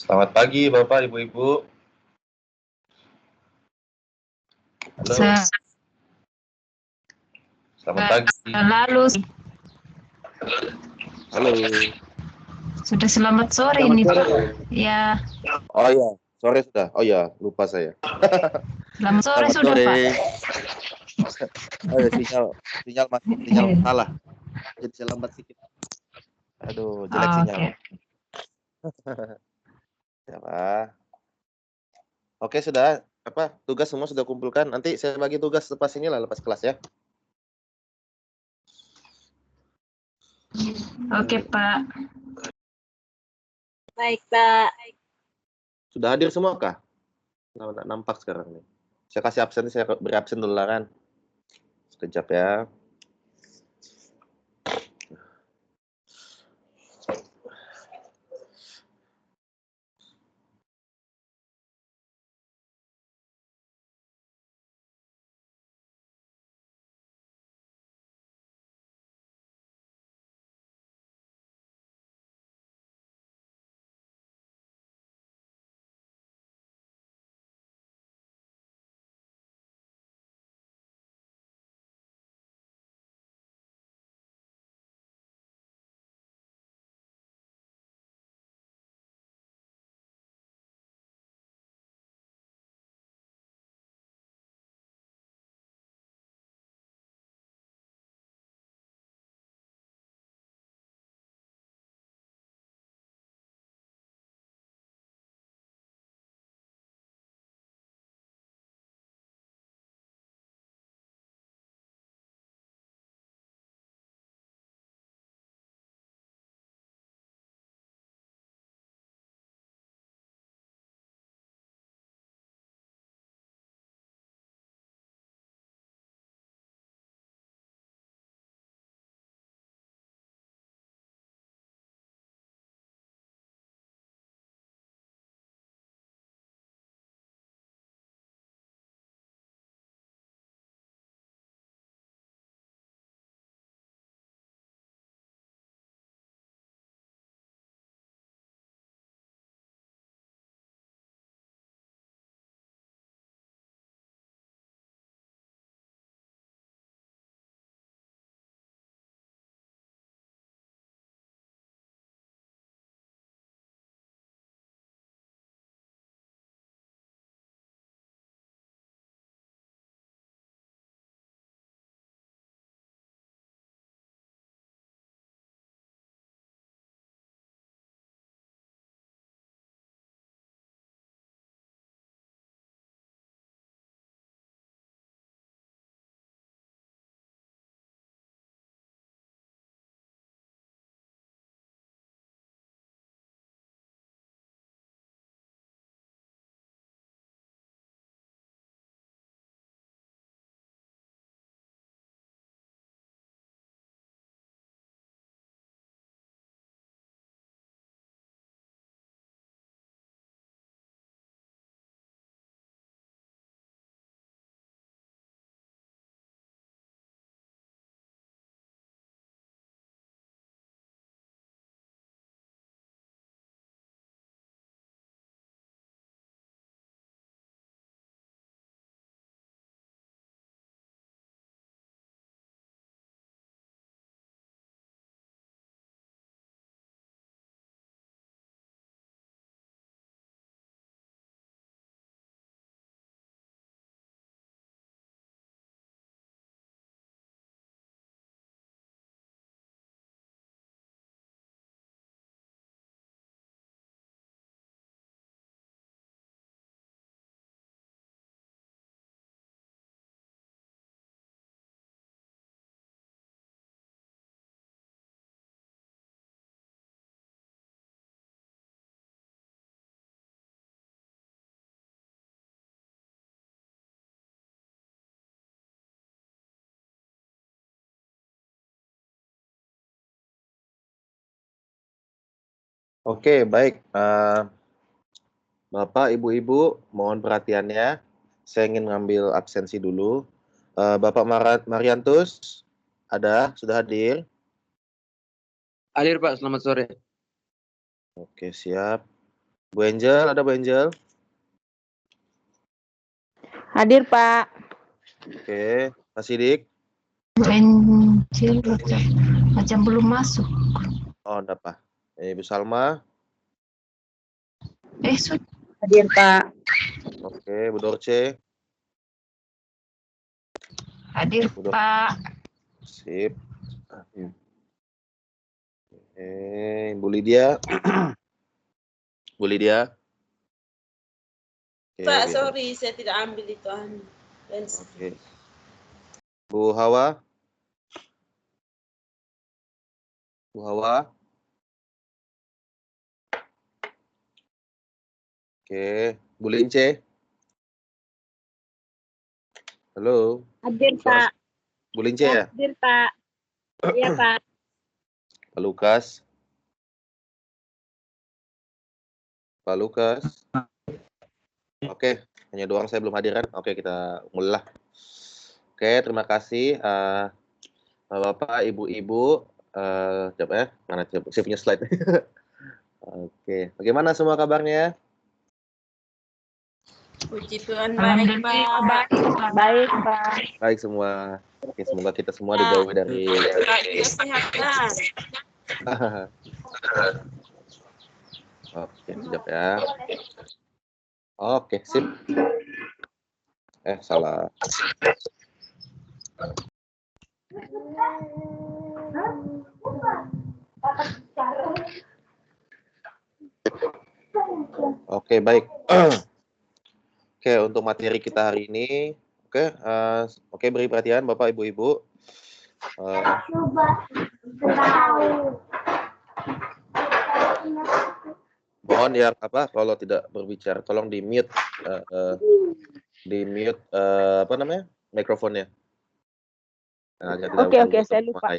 Selamat pagi Bapak, Ibu-Ibu. Halo. Selamat pagi. Lalu Halo. sudah selamat sore Selamat ini sore, Pak. Pak. Ya, Oh iya, sore sudah. Oh iya, lupa saya. selamat sore Selamat sudah sore. Pak. Oh ya, sinyal salah. Jadi saya lambat sedikit. Aduh, jelek sinyal. Ya, Pak. Oke, sudah. Tugas semua sudah kumpulkan. Nanti saya bagi tugas lepas inilah, lepas kelas ya. Oke Pak. Baik, Pak. Sudah hadir semua kah? Nggak nampak sekarang nih. Saya kasih absen, saya beri absen dulu lah kan. Sekejap ya. Oke, baik. Bapak, Ibu-Ibu, mohon perhatiannya. Saya ingin ngambil absensi dulu. Bapak Mariantus, sudah hadir? Hadir Pak, selamat sore. Oke, siap. Bu Angel, ada Bu Angel? Hadir, Pak. Oke, Mas Sidik? Angel macam belum masuk. Oh, enggak apa. Ibu Salma? Sudah. Hadir, Pak. Oke, Bu Dorce? Hadir, Udah. Pak. Sip. Bu Lydia? Bu Lydia? Oke, Pak, Bu. sorry, saya tidak ambil itu. Oke. Bu Hawa? Bu Hawa? Oke. Bu Lince? Halo? Hadir, Suara- Pak. Bu Lince ya? Hadir, Pak. Iya, Pak. Pak Lukas? Pak Lukas? Oke, hanya doang saya belum hadiran. Oke, kita mulai lah. Oke, terima kasih Bapak, Ibu-ibu. Coba ya, mana coba? Saya punya slide. Oke, bagaimana semua kabarnya? Puji Tuhan, baik, Pak. Baik, Pak. Baik semua. Oke, semoga kita semua dijauhi dari Pak, juga sehat, kan? Oke, sekejap ya. Oke, sip. Salah. Oke, baik. Oke, untuk materi kita hari ini, oke, beri perhatian Bapak Ibu-ibu. Mohon ya kalau tidak berbicara tolong di mute mikrofonnya. Oke, saya lupa.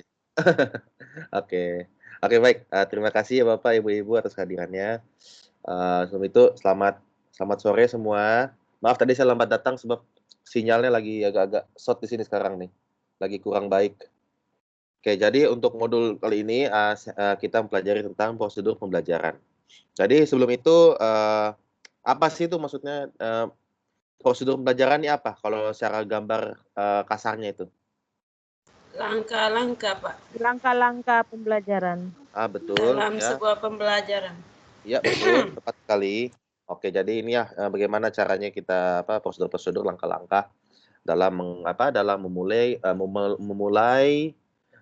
Oke, baik. Terima kasih ya Bapak Ibu-ibu atas kehadirannya. Sebelum itu selamat sore semua. Maaf tadi saya lambat datang sebab sinyalnya lagi agak-agak short di sini sekarang nih. Lagi kurang baik. Oke, jadi untuk modul kali ini kita mempelajari tentang prosedur pembelajaran. Jadi sebelum itu apa sih itu maksudnya prosedur pembelajaran ini apa? Kalau secara gambar kasarnya itu? Langkah-langkah, Pak. Langkah-langkah pembelajaran. Betul. Dalam ya. sebuah pembelajaran. Ya, betul. Tepat sekali. Oke, jadi ini ya bagaimana caranya kita prosedur-prosedur langkah-langkah dalam memulai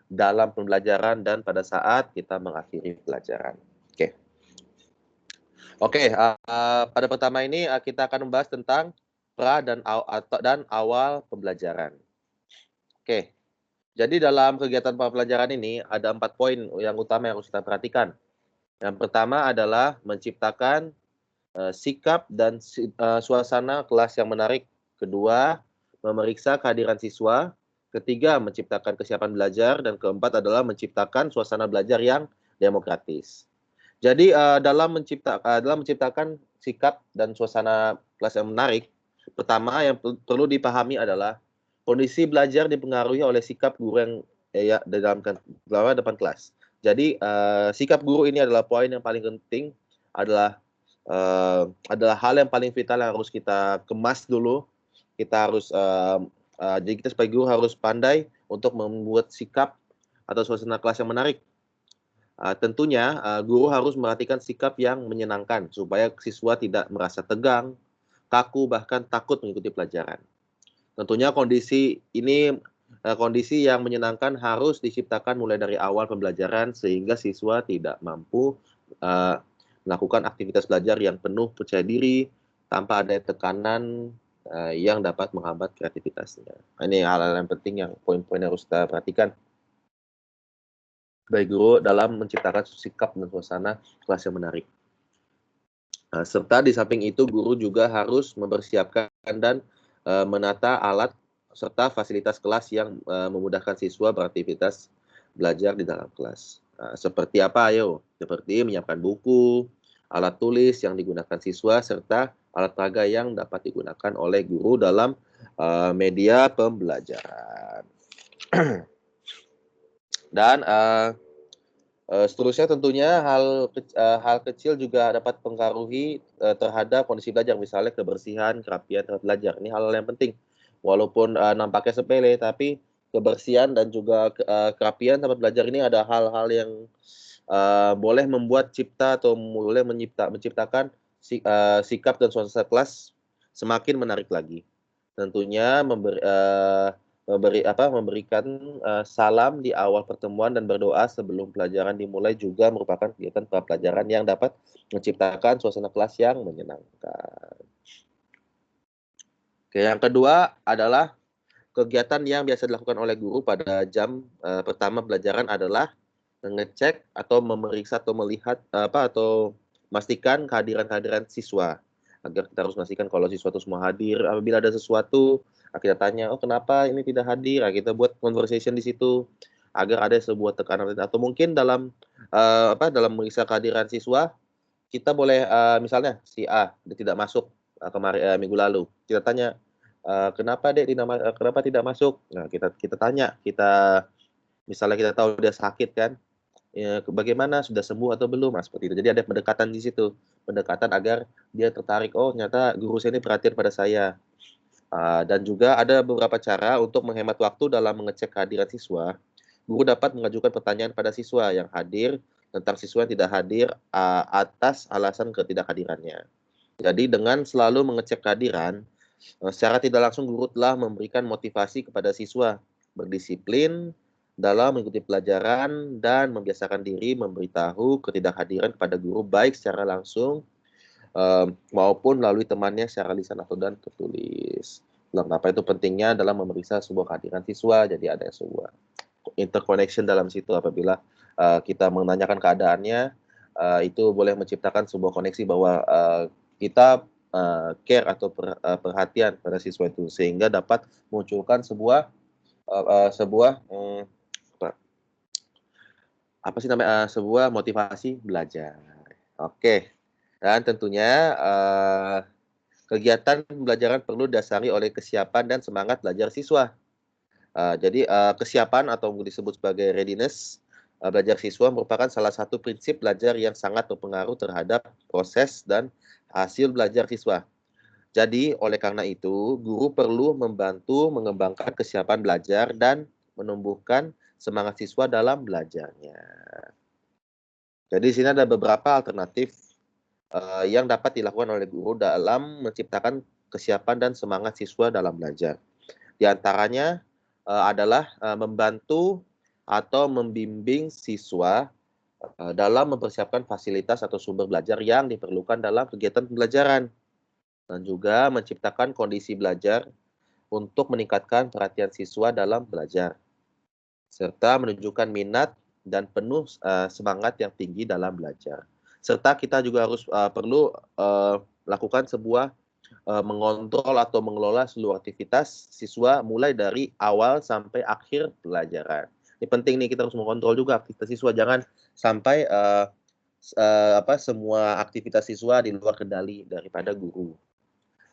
dalam pembelajaran dan pada saat kita mengakhiri pelajaran. Oke, pada pertama ini kita akan membahas tentang pra dan awal pembelajaran. Oke, jadi dalam kegiatan pra pelajaran ini ada 4 poin yang utama yang harus kita perhatikan. Yang pertama adalah menciptakan sikap dan suasana kelas yang menarik. Kedua, memeriksa kehadiran siswa. Ketiga, menciptakan kesiapan belajar. Dan keempat adalah menciptakan suasana belajar yang demokratis. Jadi dalam menciptakan sikap dan suasana kelas yang menarik, pertama yang perlu dipahami adalah kondisi belajar dipengaruhi oleh sikap guru yang dalam depan kelas. Jadi sikap guru ini adalah poin yang paling penting, adalah hal yang paling vital yang harus kita kemas dulu. Kita harus jadi kita sebagai guru harus pandai untuk membuat sikap atau suasana kelas yang menarik. Tentunya guru harus memperhatikan sikap yang menyenangkan supaya siswa tidak merasa tegang, kaku, bahkan takut mengikuti pelajaran. Tentunya kondisi yang menyenangkan harus diciptakan mulai dari awal pembelajaran sehingga siswa tidak mampu melakukan aktivitas belajar yang penuh percaya diri tanpa ada tekanan yang dapat menghambat kreativitasnya. Ini hal-hal yang penting, yang poin-poin yang harus kita perhatikan baik guru dalam menciptakan sikap dan suasana kelas yang menarik. Serta di samping itu guru juga harus mempersiapkan dan menata alat serta fasilitas kelas yang memudahkan siswa beraktivitas belajar di dalam kelas. Seperti apa? Ayo, seperti menyiapkan buku, alat tulis yang digunakan siswa, serta alat peraga yang dapat digunakan oleh guru dalam media pembelajaran. Dan Seterusnya tentunya hal kecil juga dapat mempengaruhi terhadap kondisi belajar, misalnya kebersihan, kerapian tempat belajar. Ini hal-hal yang penting. Walaupun nampaknya sepele, tapi kebersihan dan juga kerapian tempat belajar ini ada hal-hal yang boleh membuat cipta atau boleh menciptakan sikap dan suasana kelas semakin menarik lagi. Tentunya memberikan salam di awal pertemuan dan berdoa sebelum pelajaran dimulai juga merupakan kegiatan pelajaran yang dapat menciptakan suasana kelas yang menyenangkan. Oke, yang kedua adalah kegiatan yang biasa dilakukan oleh guru pada jam pertama pelajaran adalah mengecek atau memeriksa atau melihat atau memastikan kehadiran siswa. Agar kita harus memastikan kalau siswa itu semua hadir. Apabila ada sesuatu, kita tanya, oh kenapa ini tidak hadir? Kita buat conversation di situ agar ada sebuah tekanan, atau mungkin dalam dalam memeriksa kehadiran siswa, kita boleh misalnya si A dia tidak masuk kemarin minggu lalu. Kita tanya, kenapa Dek kenapa tidak masuk? Nah, kita tanya, misalnya kita tahu dia sakit kan, ya, bagaimana, sudah sembuh atau belum? Nah, seperti itu. Jadi ada pendekatan di situ, pendekatan agar dia tertarik. Oh, ternyata guru saya ini perhatian pada saya. Dan juga ada beberapa cara untuk menghemat waktu dalam mengecek kehadiran siswa. Guru dapat mengajukan pertanyaan pada siswa yang hadir tentang siswa yang tidak hadir atas alasan ketidakhadirannya. Jadi dengan selalu mengecek kehadiran, secara tidak langsung guru telah memberikan motivasi kepada siswa berdisiplin dalam mengikuti pelajaran dan membiasakan diri memberitahu ketidakhadiran kepada guru baik secara langsung maupun melalui temannya secara lisan atau dan tertulis. Kenapa itu pentingnya dalam memeriksa sebuah kehadiran siswa? Jadi ada sebuah interconnection dalam situ. Apabila kita menanyakan keadaannya, itu boleh menciptakan sebuah koneksi bahwa kita care atau perhatian pada siswa itu, sehingga dapat munculkan sebuah sebuah motivasi belajar. Oke. Dan tentunya kegiatan pembelajaran perlu didasari oleh kesiapan dan semangat belajar siswa. Jadi kesiapan atau disebut sebagai readiness belajar siswa merupakan salah satu prinsip belajar yang sangat berpengaruh terhadap proses dan hasil belajar siswa. Jadi oleh karena itu, guru perlu membantu mengembangkan kesiapan belajar dan menumbuhkan semangat siswa dalam belajarnya. Jadi di sini ada beberapa alternatif yang dapat dilakukan oleh guru dalam menciptakan kesiapan dan semangat siswa dalam belajar. Di antaranya adalah membantu atau membimbing siswa dalam mempersiapkan fasilitas atau sumber belajar yang diperlukan dalam kegiatan pembelajaran, dan juga menciptakan kondisi belajar untuk meningkatkan perhatian siswa dalam belajar, serta menunjukkan minat dan penuh semangat yang tinggi dalam belajar. Serta kita juga harus perlu lakukan sebuah mengontrol atau mengelola seluruh aktivitas siswa mulai dari awal sampai akhir pelajaran. Ini penting nih, kita harus mengontrol juga aktivitas siswa, jangan sampai semua aktivitas siswa di luar kendali daripada guru.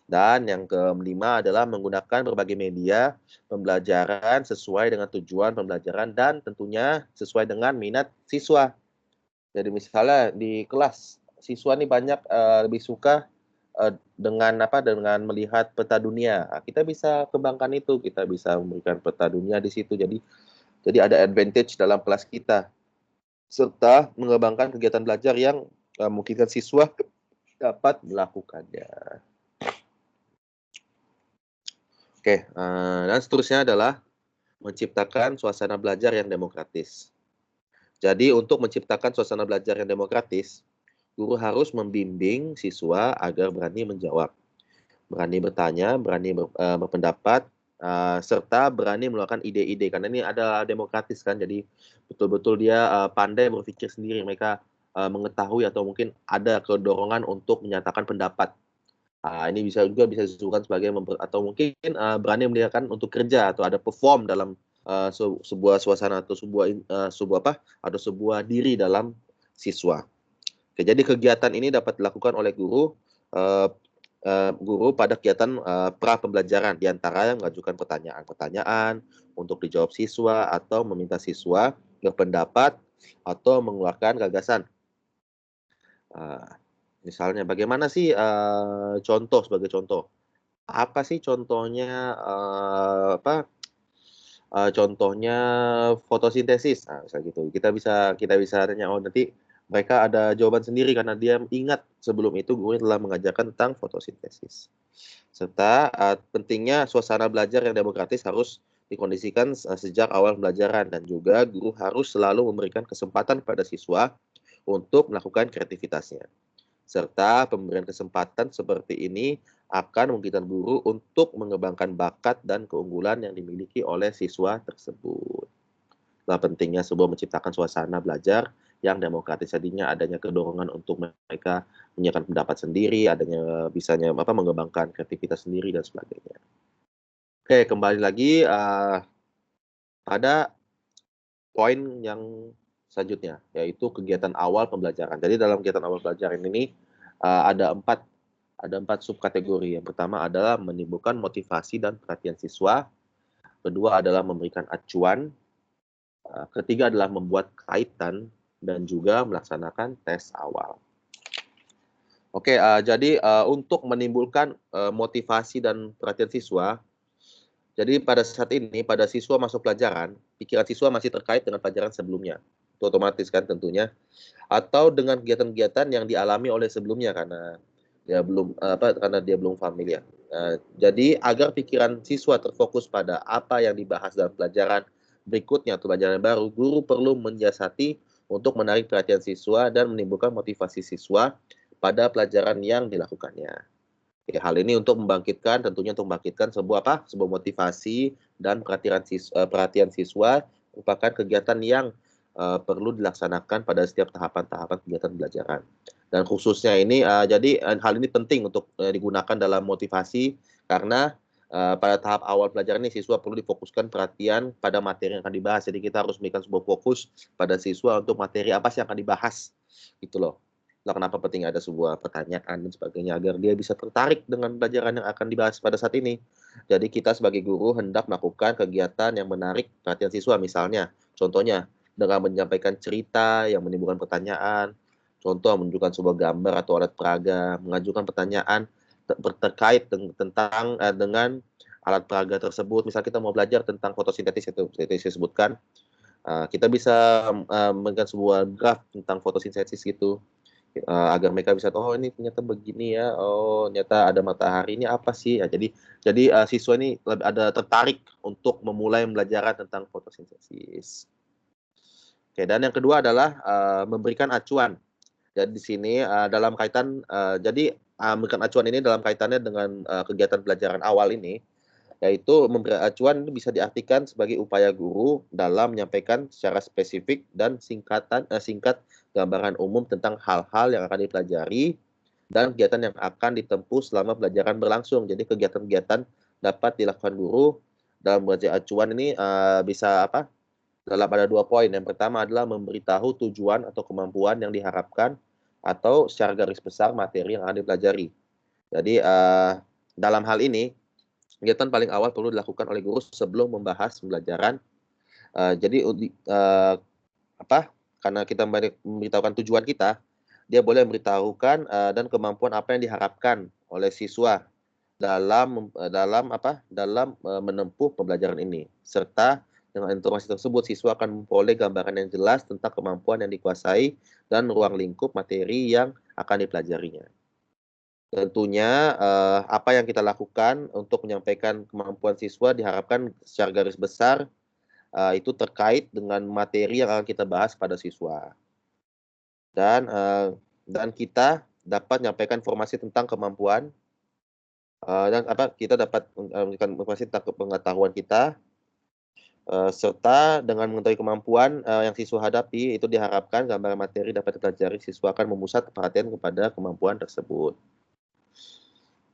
Dan yang kelima adalah menggunakan berbagai media pembelajaran sesuai dengan tujuan pembelajaran dan tentunya sesuai dengan minat siswa. Jadi misalnya di kelas siswa nih banyak lebih suka dengan melihat peta dunia. Nah, kita bisa kembangkan itu, kita bisa memberikan peta dunia di situ. Jadi ada advantage dalam kelas kita. Serta mengembangkan kegiatan belajar yang memungkinkan siswa dapat melakukannya. Oke, dan seterusnya adalah menciptakan suasana belajar yang demokratis. Jadi untuk menciptakan suasana belajar yang demokratis, guru harus membimbing siswa agar berani menjawab, berani bertanya, berani berpendapat, serta berani mengeluarkan ide-ide. Karena ini ada demokratis kan, jadi betul-betul dia pandai berpikir sendiri. Mereka mengetahui atau mungkin ada kedorongan untuk menyatakan pendapat. Ini bisa disebutkan sebagai atau mungkin berani melihatkan untuk kerja atau ada perform dalam sebuah suasana atau sebuah diri dalam siswa. Oke, jadi kegiatan ini dapat dilakukan oleh guru pada kegiatan pra pembelajaran, diantara yang mengajukan pertanyaan-pertanyaan untuk dijawab siswa atau meminta siswa berpendapat atau mengeluarkan gagasan. Misalnya bagaimana sih contoh sebagai contoh? Apa sih contohnya contohnya fotosintesis. Nah, misal gitu. Kita bisa tanya, oh nanti mereka ada jawaban sendiri karena dia ingat sebelum itu gurunya telah mengajarkan tentang fotosintesis. Serta pentingnya suasana belajar yang demokratis harus dikondisikan sejak awal pembelajaran, dan juga guru harus selalu memberikan kesempatan pada siswa untuk melakukan kreativitasnya. Serta pemberian kesempatan seperti ini akan memungkinkan guru untuk mengembangkan bakat dan keunggulan yang dimiliki oleh siswa tersebut. Nah, pentingnya sebuah menciptakan suasana belajar yang demokratis, jadinya adanya kedorongan untuk mereka menyiapkan pendapat sendiri, adanya bisanya mengembangkan kreativitas sendiri dan sebagainya. Oke, kembali lagi pada poin yang selanjutnya, yaitu kegiatan awal pembelajaran. Jadi dalam kegiatan awal pembelajaran ini ada empat subkategori. Yang pertama adalah menimbulkan motivasi dan perhatian siswa. Kedua adalah memberikan acuan. Ketiga adalah membuat kaitan dan juga melaksanakan tes awal. Oke, jadi untuk menimbulkan motivasi dan perhatian siswa, jadi pada saat ini, pada siswa masuk pelajaran, pikiran siswa masih terkait dengan pelajaran sebelumnya. Itu otomatis kan tentunya. Atau dengan kegiatan-kegiatan yang dialami oleh sebelumnya karena dia belum familiar. Jadi agar pikiran siswa terfokus pada apa yang dibahas dalam pelajaran berikutnya atau pelajaran baru, guru perlu menyiasati untuk menarik perhatian siswa dan menimbulkan motivasi siswa pada pelajaran yang dilakukannya. Hal ini tentunya untuk membangkitkan sebuah motivasi dan perhatian siswa merupakan kegiatan yang perlu dilaksanakan pada setiap tahapan-tahapan kegiatan pembelajaran. Dan khususnya ini, jadi hal ini penting untuk digunakan dalam motivasi karena pada tahap awal pelajaran ini siswa perlu difokuskan perhatian pada materi yang akan dibahas. Jadi kita harus memberikan sebuah fokus pada siswa untuk materi apa sih yang akan dibahas, gitu loh. Nah, kenapa penting ada sebuah pertanyaan dan sebagainya agar dia bisa tertarik dengan pelajaran yang akan dibahas pada saat ini. Jadi kita sebagai guru hendak melakukan kegiatan yang menarik perhatian siswa, misalnya, contohnya dengan menyampaikan cerita yang menimbulkan pertanyaan, contoh menunjukkan sebuah gambar atau alat peraga, mengajukan pertanyaan terkait dengan alat peraga tersebut. Misal kita mau belajar tentang fotosintesis, itu saya sebutkan, kita bisa memberikan sebuah graf tentang fotosintesis gitu, agar mereka bisa tahu, oh ini ternyata begini ya, oh ternyata ada matahari, ini apa sih ya. Jadi siswa ini ada tertarik untuk memulai pembelajaran tentang fotosintesis. Oke, dan yang kedua adalah memberikan acuan. Jadi di sini dalam kaitan memberikan acuan ini dalam kaitannya dengan kegiatan pelajaran awal ini, yaitu memberi acuan bisa diartikan sebagai upaya guru dalam menyampaikan secara spesifik dan singkat gambaran umum tentang hal-hal yang akan dipelajari dan kegiatan yang akan ditempuh selama pelajaran berlangsung. Jadi kegiatan-kegiatan dapat dilakukan guru dalam memberi acuan ini bisa dalam ada 2 poin. Yang pertama adalah memberitahu tujuan atau kemampuan yang diharapkan atau secara garis besar materi yang akan dipelajari. Jadi dalam hal ini kegiatan paling awal perlu dilakukan oleh guru sebelum membahas pembelajaran. Karena kita memberitahukan tujuan kita, dia boleh memberitahukan dan kemampuan apa yang diharapkan oleh siswa dalam menempuh pembelajaran ini. Serta dengan informasi tersebut, siswa akan memperoleh gambaran yang jelas tentang kemampuan yang dikuasai dan ruang lingkup materi yang akan dipelajarinya. Tentunya apa yang kita lakukan untuk menyampaikan kemampuan siswa diharapkan secara garis besar itu terkait dengan materi yang akan kita bahas pada siswa. Dan kita dapat menyampaikan informasi tentang kemampuan kita dapat memberikan informasi tentang pengetahuan kita, serta dengan mengetahui kemampuan yang siswa hadapi, itu diharapkan gambaran materi dapat dipelajari, siswa akan memusat perhatian kepada kemampuan tersebut.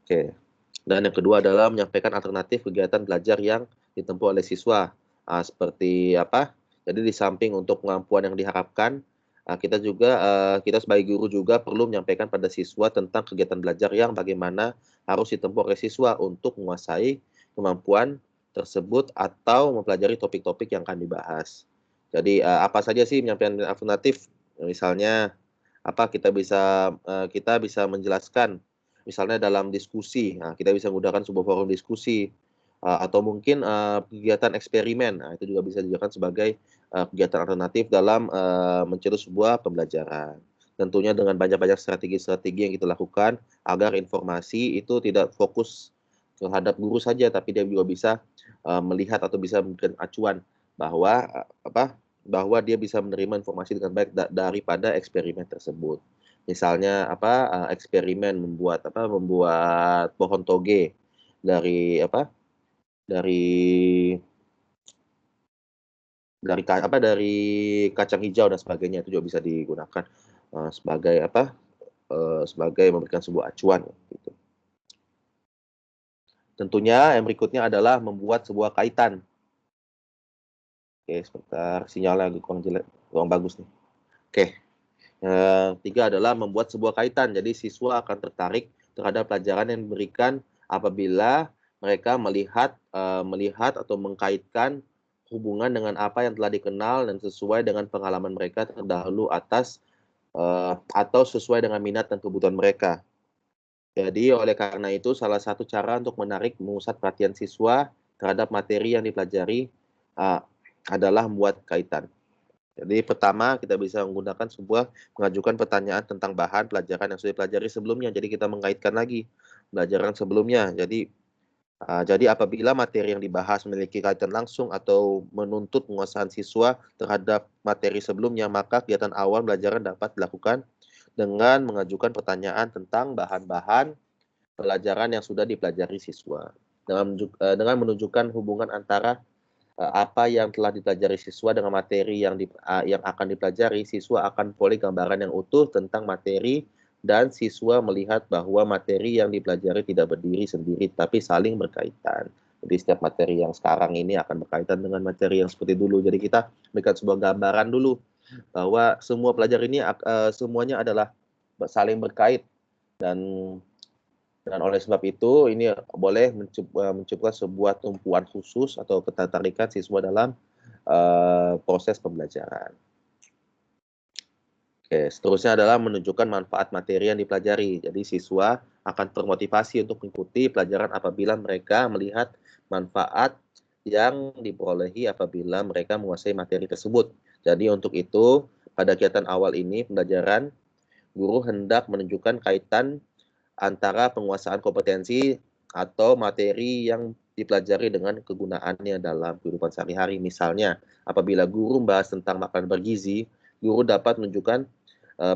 Oke. Dan yang kedua adalah menyampaikan alternatif kegiatan belajar yang ditempuh oleh siswa. Seperti apa? Jadi di samping untuk kemampuan yang diharapkan, kita sebagai guru juga perlu menyampaikan pada siswa tentang kegiatan belajar yang bagaimana harus ditempuh oleh siswa untuk menguasai kemampuan tersebut atau mempelajari topik-topik yang akan dibahas. Jadi apa saja sih penyampaian afirmatif? Misalnya apa kita bisa menjelaskan misalnya dalam diskusi. Nah, kita bisa menggunakan sebuah forum diskusi atau mungkin kegiatan eksperimen. Nah, itu juga bisa dijadikan sebagai kegiatan alternatif dalam mencari sebuah pembelajaran. Tentunya dengan banyak-banyak strategi-strategi yang kita lakukan agar informasi itu tidak fokus terhadap guru saja, tapi dia juga bisa melihat atau bisa memberikan acuan bahwa bahwa dia bisa menerima informasi dengan baik daripada eksperimen tersebut. Misalnya eksperimen membuat pohon toge dari dari dari kacang hijau dan sebagainya, itu juga bisa digunakan sebagai memberikan sebuah acuan gitu. Tentunya yang berikutnya adalah membuat sebuah kaitan. Oke, sebentar, sinyalnya agak kurang bagus nih. Oke, yang ketiga adalah membuat sebuah kaitan. Jadi siswa akan tertarik terhadap pelajaran yang diberikan apabila mereka melihat atau mengkaitkan hubungan dengan apa yang telah dikenal dan sesuai dengan pengalaman mereka terdahulu atau sesuai dengan minat dan kebutuhan mereka. Jadi oleh karena itu salah satu cara untuk memusat perhatian siswa terhadap materi yang dipelajari adalah membuat kaitan. Jadi pertama kita bisa mengajukan pertanyaan tentang bahan pelajaran yang sudah dipelajari sebelumnya. Jadi kita mengaitkan lagi pelajaran sebelumnya. Jadi apabila materi yang dibahas memiliki kaitan langsung atau menuntut penguasaan siswa terhadap materi sebelumnya, maka kegiatan awal pelajaran dapat dilakukan dengan mengajukan pertanyaan tentang bahan-bahan pelajaran yang sudah dipelajari siswa. Dengan menunjukkan hubungan antara apa yang telah dipelajari siswa dengan materi yang akan dipelajari, siswa akan memperoleh gambaran yang utuh tentang materi dan siswa melihat bahwa materi yang dipelajari tidak berdiri sendiri tapi saling berkaitan. Jadi setiap materi yang sekarang ini akan berkaitan dengan materi yang seperti dulu. Jadi kita memberikan sebuah gambaran dulu bahwa semua pelajaran ini semuanya adalah saling berkait dan oleh sebab itu, ini boleh menciptakan sebuah tumpuan khusus atau ketertarikan siswa dalam proses pembelajaran. Oke, seterusnya adalah menunjukkan manfaat materi yang dipelajari. Jadi siswa akan termotivasi untuk mengikuti pelajaran apabila mereka melihat manfaat yang diperolehi apabila mereka menguasai materi tersebut. Jadi untuk itu, pada kegiatan awal ini pembelajaran, guru hendak menunjukkan kaitan antara penguasaan kompetensi atau materi yang dipelajari dengan kegunaannya dalam kehidupan sehari-hari. Misalnya, apabila guru membahas tentang makanan bergizi, guru dapat menunjukkan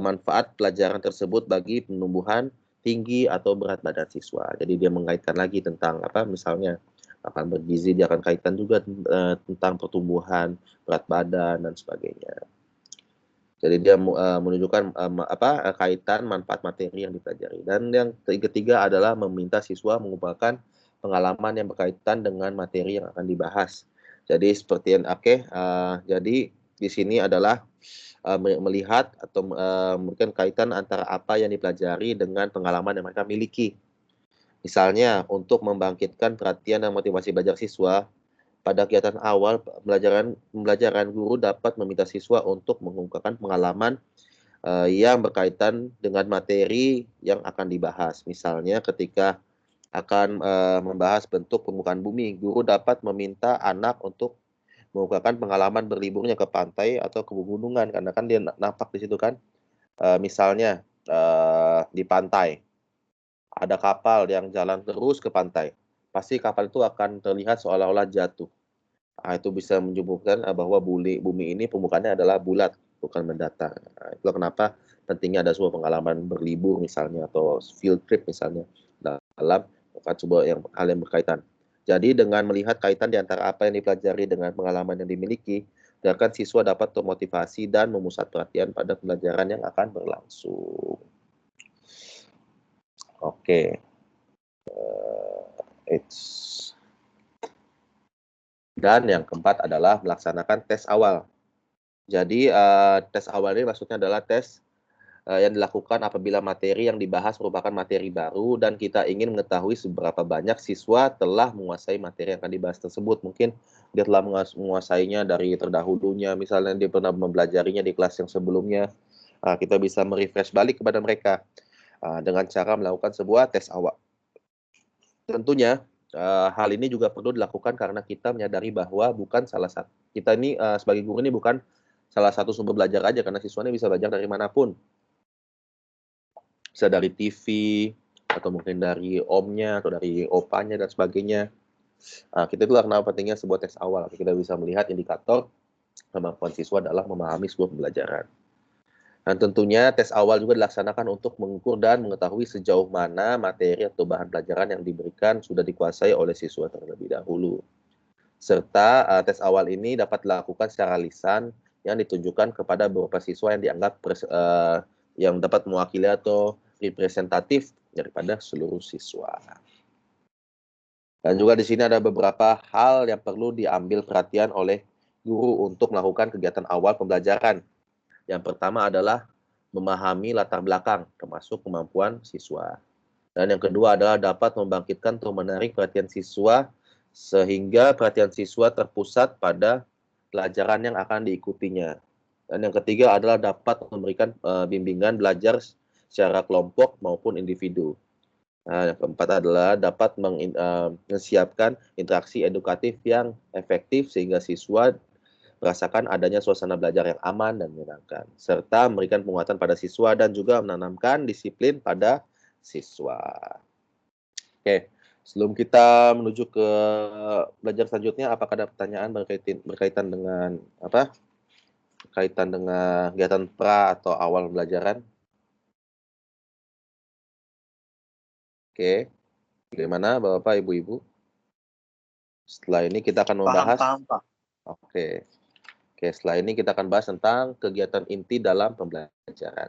manfaat pelajaran tersebut bagi penumbuhan tinggi atau berat badan siswa. Jadi dia mengaitkan lagi tentang misalnya makanan bergizi, dia akan kaitkan juga tentang pertumbuhan, berat badan dan sebagainya. Jadi dia menunjukkan kaitan manfaat materi yang dipelajari. Dan yang ketiga adalah meminta siswa mengumpulkan pengalaman yang berkaitan dengan materi yang akan dibahas. Jadi seperti yang jadi di sini adalah melihat atau mungkin kaitan antara apa yang dipelajari dengan pengalaman yang mereka miliki. Misalnya untuk membangkitkan perhatian dan motivasi belajar siswa, pada kegiatan awal pembelajaran guru dapat meminta siswa untuk mengungkapkan pengalaman yang berkaitan dengan materi yang akan dibahas. Misalnya ketika akan membahas bentuk permukaan bumi, guru dapat meminta anak untuk mengungkapkan pengalaman berliburnya ke pantai atau ke pegunungan, karena kan dia nampak di situ kan. Misalnya di pantai ada kapal yang jalan terus ke pantai. Pasti kapal itu akan terlihat seolah-olah jatuh. Itu bisa menyebutkan bahwa bumi ini permukaannya adalah bulat, bukan mendatar. Itulah kenapa pentingnya ada sebuah pengalaman berlibur misalnya, atau field trip misalnya, dalam sebuah hal yang berkaitan. Jadi dengan melihat kaitan di antara apa yang dipelajari dengan pengalaman yang dimiliki, agar siswa dapat termotivasi dan memusat perhatian pada pembelajaran yang akan berlangsung. Oke. Dan yang keempat adalah melaksanakan tes awal. Jadi tes awal ini maksudnya adalah tes yang dilakukan apabila materi yang dibahas merupakan materi baru dan kita ingin mengetahui seberapa banyak siswa telah menguasai materi yang akan dibahas tersebut. Mungkin dia telah menguasainya dari terdahulunya, misalnya dia pernah mempelajarinya di kelas yang sebelumnya. Kita bisa merefresh balik kepada mereka dengan cara melakukan sebuah tes awal. Tentunya hal ini juga perlu dilakukan karena kita menyadari bahwa bukan salah satu, kita ini sebagai guru ini bukan salah satu sumber belajar aja, karena siswa ini bisa belajar dari manapun. Bisa dari TV, atau mungkin dari omnya, atau dari opanya, dan sebagainya. Kita itulah kenapa pentingnya sebuah tes awal. Kita bisa melihat indikator kemampuan siswa dalam memahami sebuah pembelajaran. Dan tentunya tes awal juga dilaksanakan untuk mengukur dan mengetahui sejauh mana materi atau bahan pelajaran yang diberikan sudah dikuasai oleh siswa terlebih dahulu. Serta tes awal ini dapat dilakukan secara lisan yang ditunjukkan kepada beberapa siswa yang dianggap yang dapat mewakili atau representatif daripada seluruh siswa. Dan juga di sini ada beberapa hal yang perlu diambil perhatian oleh guru untuk melakukan kegiatan awal pembelajaran. Yang pertama adalah memahami latar belakang, termasuk kemampuan siswa. Dan yang kedua adalah dapat membangkitkan atau menarik perhatian siswa, sehingga perhatian siswa terpusat pada pelajaran yang akan diikutinya. Dan yang ketiga adalah dapat memberikan bimbingan belajar secara kelompok maupun individu. Yang keempat adalah dapat menyiapkan interaksi edukatif yang efektif sehingga siswa merasakan adanya suasana belajar yang aman dan menyenangkan, serta memberikan penguatan pada siswa dan juga menanamkan disiplin pada siswa. Oke, sebelum kita menuju ke belajar selanjutnya, apakah ada pertanyaan berkaitan dengan apa? Kaitan dengan kegiatan pra atau awal pembelajaran? Oke, bagaimana Bapak Ibu-Ibu? Setelah ini kita akan membahas. Paham, Pak. Oke, setelah ini kita akan bahas tentang kegiatan inti dalam pembelajaran.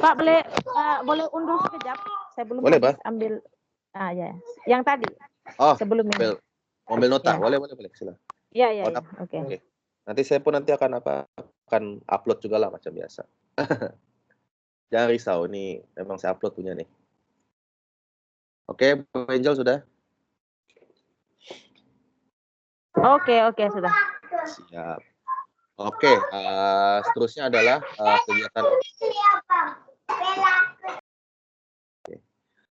Pak, boleh undur sekejap? Saya belum Boleh, habis Pak. ambil. Ya, yang tadi. Oh, sebelum ini. Ambil nota. Ya. Boleh, silakan. Iya. Oke. Nanti saya pun akan upload juga lah macam biasa. Jangan risau, ini memang saya upload punya nih. Oke, Bu Angel sudah? Oke, sudah. Siap. Oke, seterusnya adalah kegiatan.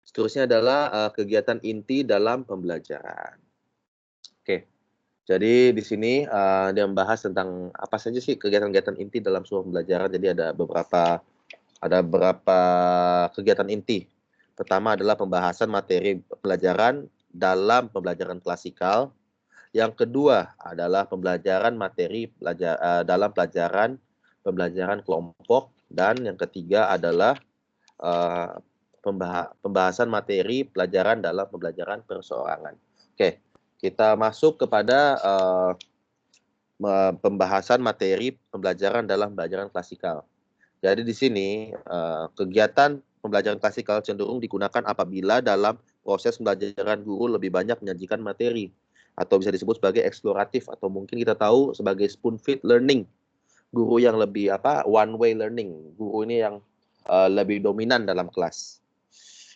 Seterusnya adalah kegiatan inti dalam pembelajaran. Oke, jadi di sini dia membahas tentang apa saja sih kegiatan-kegiatan inti dalam sebuah pembelajaran. Jadi ada beberapa kegiatan inti. Pertama adalah pembahasan materi pelajaran dalam pembelajaran klasikal. Yang kedua adalah pembelajaran materi dalam pembelajaran kelompok, dan yang ketiga adalah pembahasan materi pelajaran dalam pembelajaran perseorangan. Oke, kita masuk kepada pembahasan materi pembelajaran dalam pembelajaran klasikal. Jadi di sini kegiatan pembelajaran klasikal cenderung digunakan apabila dalam proses pembelajaran guru lebih banyak menyajikan materi, atau bisa disebut sebagai eksploratif, atau mungkin kita tahu sebagai spoon feed learning. Guru yang lebih one way learning. Guru ini yang lebih dominan dalam kelas.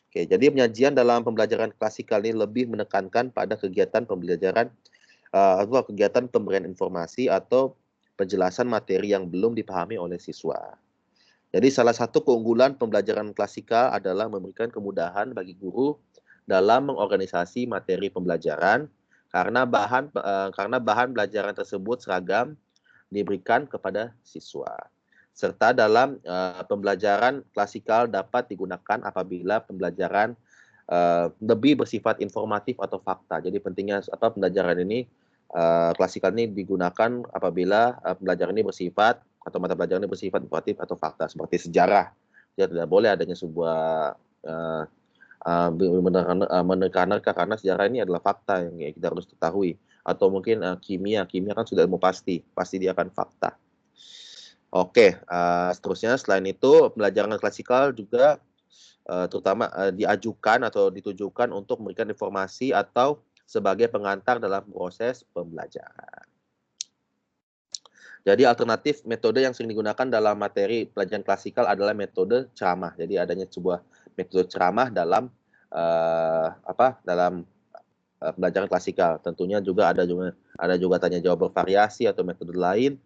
Oke, jadi penyajian dalam pembelajaran klasikal ini lebih menekankan pada kegiatan pembelajaran atau kegiatan pemberian informasi atau penjelasan materi yang belum dipahami oleh siswa. Jadi salah satu keunggulan pembelajaran klasikal adalah memberikan kemudahan bagi guru dalam mengorganisasi materi pembelajaran, karena bahan pelajaran tersebut seragam diberikan kepada siswa. Serta dalam pembelajaran klasikal dapat digunakan apabila pembelajaran lebih bersifat informatif atau fakta. Jadi pentingnya pembelajaran ini klasikal ini digunakan apabila pembelajaran ini bersifat atau mata pelajaran ini bersifat informatif atau fakta, seperti sejarah. Jadi tidak boleh adanya sebuah menerka-nerka, karena sejarah ini adalah fakta yang kita harus ketahui. Atau mungkin kimia kan sudah ilmu pasti dia akan fakta. Oke, seterusnya selain itu pembelajaran klasikal juga terutama diajukan atau ditujukan untuk memberikan informasi atau sebagai pengantar dalam proses pembelajaran. Jadi alternatif metode yang sering digunakan dalam materi pelajaran klasikal adalah metode ceramah. Jadi adanya sebuah metode ceramah dalam pelajaran klasikal. Tentunya juga ada juga tanya jawab bervariasi atau metode lain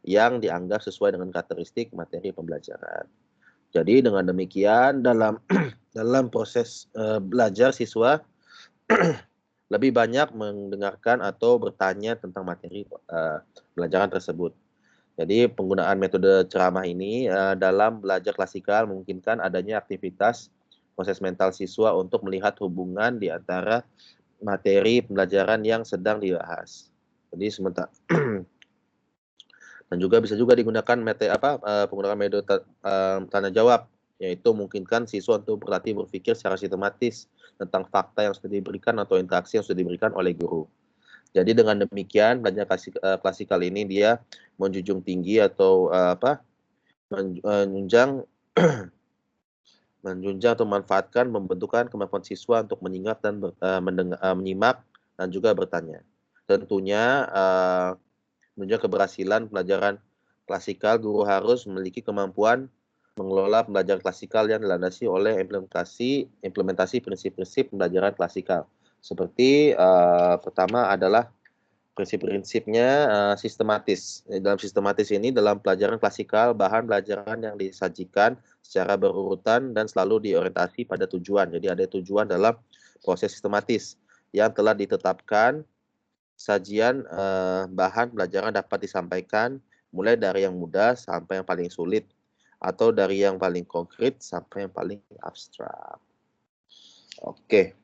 yang dianggap sesuai dengan karakteristik materi pembelajaran. Jadi dengan demikian dalam proses belajar siswa lebih banyak mendengarkan atau bertanya tentang materi pelajaran tersebut. Jadi penggunaan metode ceramah ini dalam belajar klasikal memungkinkan adanya aktivitas proses mental siswa untuk melihat hubungan di antara materi pembelajaran yang sedang dibahas. Jadi sementara dan juga bisa juga digunakan penggunaan metode tanya jawab, yaitu memungkinkan siswa untuk berlatih berpikir secara sistematis tentang fakta yang sudah diberikan atau interaksi yang sudah diberikan oleh guru. Jadi dengan demikian belajar klasikal ini dia menjunjung tinggi atau menjunjang atau memanfaatkan pembentukan kemampuan siswa untuk mengingat dan menyimak dan juga bertanya. Tentunya menunjang keberhasilan pelajaran klasikal, guru harus memiliki kemampuan mengelola pembelajaran klasikal yang dilandasi oleh implementasi prinsip-prinsip pembelajaran klasikal. Seperti pertama adalah prinsip-prinsipnya sistematis. Dalam sistematis ini dalam pelajaran klasikal bahan pelajaran yang disajikan secara berurutan dan selalu diorientasi pada tujuan. Jadi ada tujuan dalam proses sistematis yang telah ditetapkan. Sajian bahan pelajaran dapat disampaikan mulai dari yang mudah sampai yang paling sulit atau dari yang paling konkret sampai yang paling abstrak. Oke.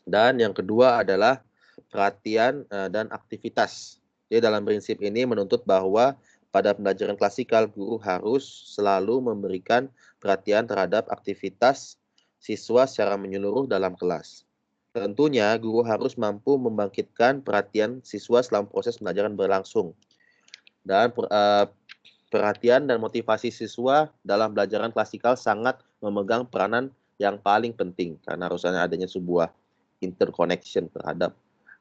Dan yang kedua adalah perhatian dan aktivitas. Jadi dalam prinsip ini menuntut bahwa pada pembelajaran klasikal guru harus selalu memberikan perhatian terhadap aktivitas siswa secara menyeluruh dalam kelas. Tentunya guru harus mampu membangkitkan perhatian siswa selama proses pembelajaran berlangsung. Dan perhatian dan motivasi siswa dalam pembelajaran klasikal sangat memegang peranan yang paling penting karena harusnya adanya sebuah interconnection terhadap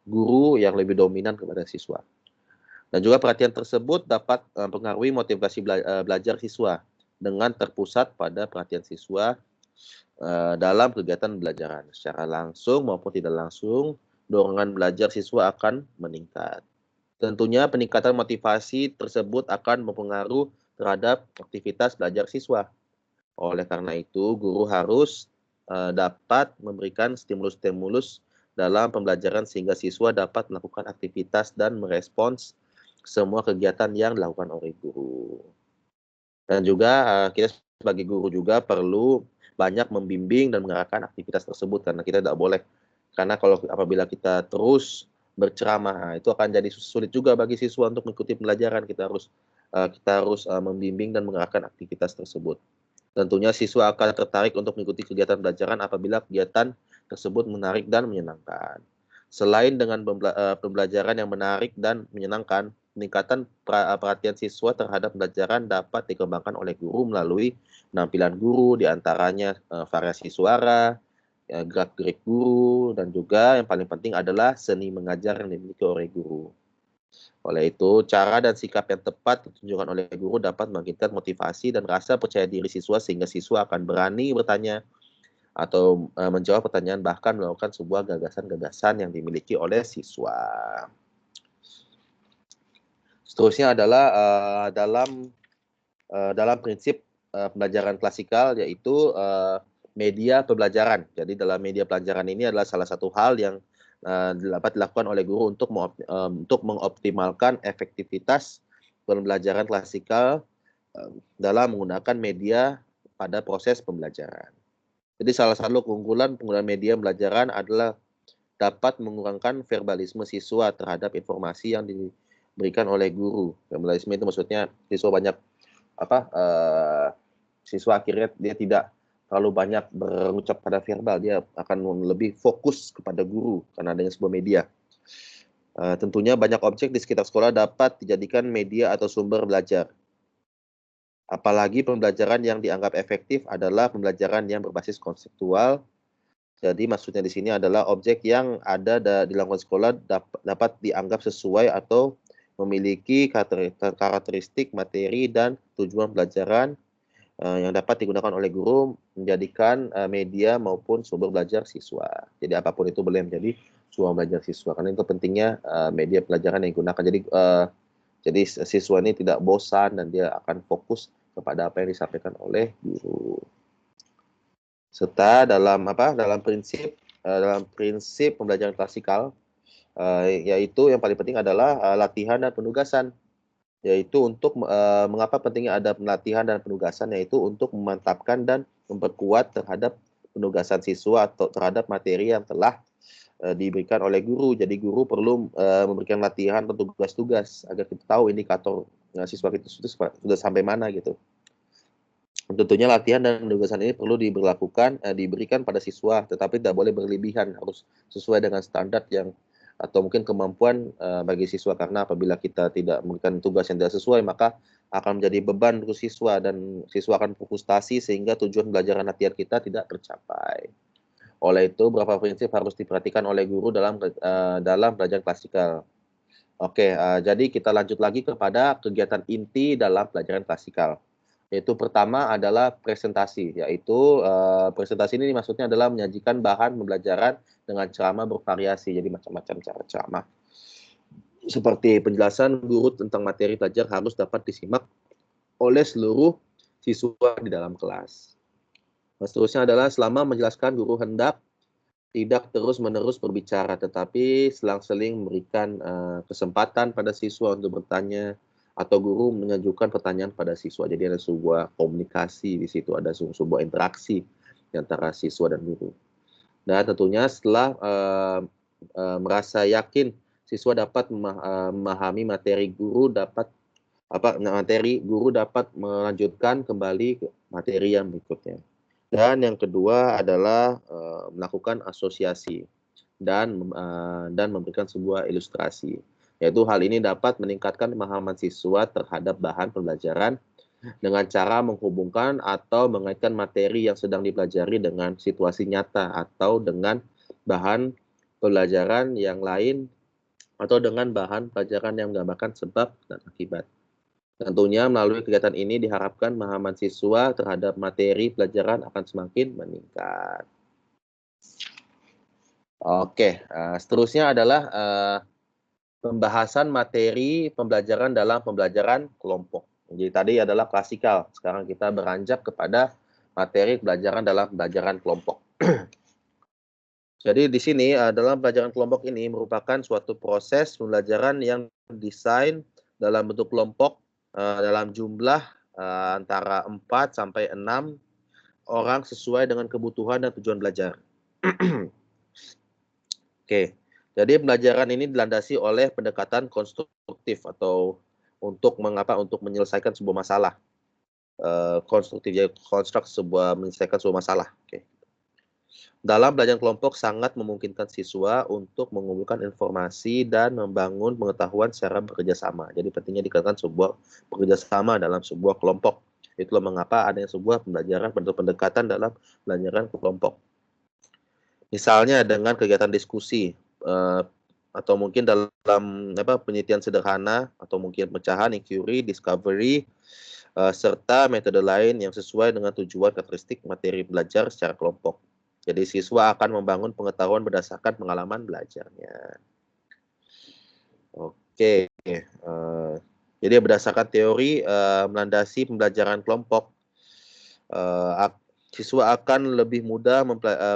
guru yang lebih dominan kepada siswa. Dan juga perhatian tersebut dapat mempengaruhi motivasi belajar siswa dengan terpusat pada perhatian siswa dalam kegiatan pembelajaran. Secara langsung maupun tidak langsung, dorongan belajar siswa akan meningkat. Tentunya peningkatan motivasi tersebut akan mempengaruhi terhadap aktivitas belajar siswa. Oleh karena itu, guru harus dapat memberikan stimulus-stimulus dalam pembelajaran sehingga siswa dapat melakukan aktivitas dan merespons semua kegiatan yang dilakukan oleh guru. Dan juga kita sebagai guru juga perlu banyak membimbing dan mengarahkan aktivitas tersebut karena kita tidak boleh, karena apabila kita terus berceramah itu akan jadi sulit juga bagi siswa untuk mengikuti pembelajaran. Kita harus membimbing dan mengarahkan aktivitas tersebut. Tentunya siswa akan tertarik untuk mengikuti kegiatan pembelajaran apabila kegiatan tersebut menarik dan menyenangkan. Selain dengan pembelajaran yang menarik dan menyenangkan, peningkatan perhatian siswa terhadap pembelajaran dapat dikembangkan oleh guru melalui penampilan guru, diantaranya variasi suara, gerak-gerik guru, dan juga yang paling penting adalah seni mengajar yang dimiliki oleh guru. Oleh itu, cara dan sikap yang tepat ditunjukkan oleh guru dapat membangkitkan motivasi dan rasa percaya diri siswa sehingga siswa akan berani bertanya atau menjawab pertanyaan bahkan melakukan sebuah gagasan-gagasan yang dimiliki oleh siswa. Seterusnya adalah dalam prinsip pembelajaran klasikal yaitu media pembelajaran. Jadi dalam media pelajaran ini adalah salah satu hal yang dapat dilakukan oleh guru untuk mengoptimalkan efektivitas pembelajaran klasikal dalam menggunakan media pada proses pembelajaran. Jadi salah satu keunggulan penggunaan media pembelajaran adalah dapat mengurangkan verbalisme siswa terhadap informasi yang diberikan oleh guru. Verbalisme itu maksudnya siswa akhirnya dia tidak terlalu banyak berucap pada verbal, dia akan lebih fokus kepada guru karena adanya sebuah media. Tentunya banyak objek di sekitar sekolah dapat dijadikan media atau sumber belajar. Apalagi pembelajaran yang dianggap efektif adalah pembelajaran yang berbasis konseptual. Jadi maksudnya di sini adalah objek yang ada di lingkungan sekolah dapat dianggap sesuai atau memiliki karakteristik materi dan tujuan pelajaran yang dapat digunakan oleh guru menjadikan media maupun sumber belajar siswa. Jadi apapun itu boleh menjadi sumber belajar siswa, karena itu pentingnya media pelajaran yang digunakan. Jadi siswa ini tidak bosan dan dia akan fokus kepada apa yang disampaikan oleh guru. Serta dalam prinsip pembelajaran klasikal, yaitu yang paling penting adalah latihan dan penugasan. Yaitu untuk mengapa pentingnya ada pelatihan dan penugasan, yaitu untuk memantapkan dan memperkuat terhadap penugasan siswa atau terhadap materi yang telah diberikan oleh guru. Jadi guru perlu memberikan latihan atau tugas-tugas agar kita tahu indikator siswa kita sudah sampai mana gitu. Tentunya latihan dan penugasan ini perlu diberikan pada siswa, tetapi tidak boleh berlebihan, harus sesuai dengan standar yang atau mungkin kemampuan bagi siswa, karena apabila kita tidak memberikan tugas yang tidak sesuai maka akan menjadi beban untuk siswa dan siswa akan frustasi sehingga tujuan pembelajaran latihan kita tidak tercapai. Oleh itu beberapa prinsip harus diperhatikan oleh guru dalam pelajaran klasikal. Oke, jadi kita lanjut lagi kepada kegiatan inti dalam pelajaran klasikal. Yaitu pertama adalah presentasi, yaitu presentasi ini maksudnya adalah menyajikan bahan pembelajaran dengan ceramah bervariasi, jadi macam-macam cara ceramah. Seperti penjelasan guru tentang materi pelajar harus dapat disimak oleh seluruh siswa di dalam kelas. Seterusnya adalah selama menjelaskan guru hendak tidak terus-menerus berbicara, tetapi selang-seling memberikan kesempatan pada siswa untuk bertanya, atau guru mengajukan pertanyaan pada siswa. Jadi ada sebuah komunikasi di situ, ada sebuah interaksi antara siswa dan guru. Dan tentunya setelah merasa yakin siswa dapat memahami materi, guru dapat melanjutkan kembali ke materi yang berikutnya. Dan yang kedua adalah melakukan asosiasi dan memberikan sebuah ilustrasi. Yaitu hal ini dapat meningkatkan pemahaman siswa terhadap bahan pembelajaran dengan cara menghubungkan atau mengaitkan materi yang sedang dipelajari dengan situasi nyata atau dengan bahan pelajaran yang lain atau dengan bahan pelajaran yang menggambarkan sebab dan akibat. Tentunya melalui kegiatan ini diharapkan pemahaman siswa terhadap materi pelajaran akan semakin meningkat. Oke, seterusnya adalah pembahasan materi pembelajaran dalam pembelajaran kelompok. Jadi tadi adalah klasikal, sekarang kita beranjak kepada materi pelajaran dalam pembelajaran kelompok. Jadi di sini dalam pembelajaran kelompok ini merupakan suatu proses pembelajaran yang desain dalam bentuk kelompok dalam jumlah antara 4 sampai 6 orang sesuai dengan kebutuhan dan tujuan belajar. Oke. Jadi pembelajaran ini dilandasi oleh pendekatan konstruktif atau untuk menyelesaikan sebuah masalah. Konstruktif, jadi menyelesaikan sebuah masalah. Oke. Dalam pembelajaran kelompok sangat memungkinkan siswa untuk mengumpulkan informasi dan membangun pengetahuan secara bekerja sama. Jadi pentingnya dikatakan sebuah bekerja sama dalam sebuah kelompok. Itulah mengapa adanya sebuah pembelajaran pendekatan dalam pembelajaran kelompok. Misalnya dengan kegiatan diskusi, atau mungkin dalam penelitian sederhana, atau mungkin pecahan, inquiry, discovery, serta metode lain yang sesuai dengan tujuan karakteristik materi belajar secara kelompok. Jadi siswa akan membangun pengetahuan berdasarkan pengalaman belajarnya. Oke, jadi berdasarkan teori melandasi pembelajaran kelompok, siswa akan lebih mudah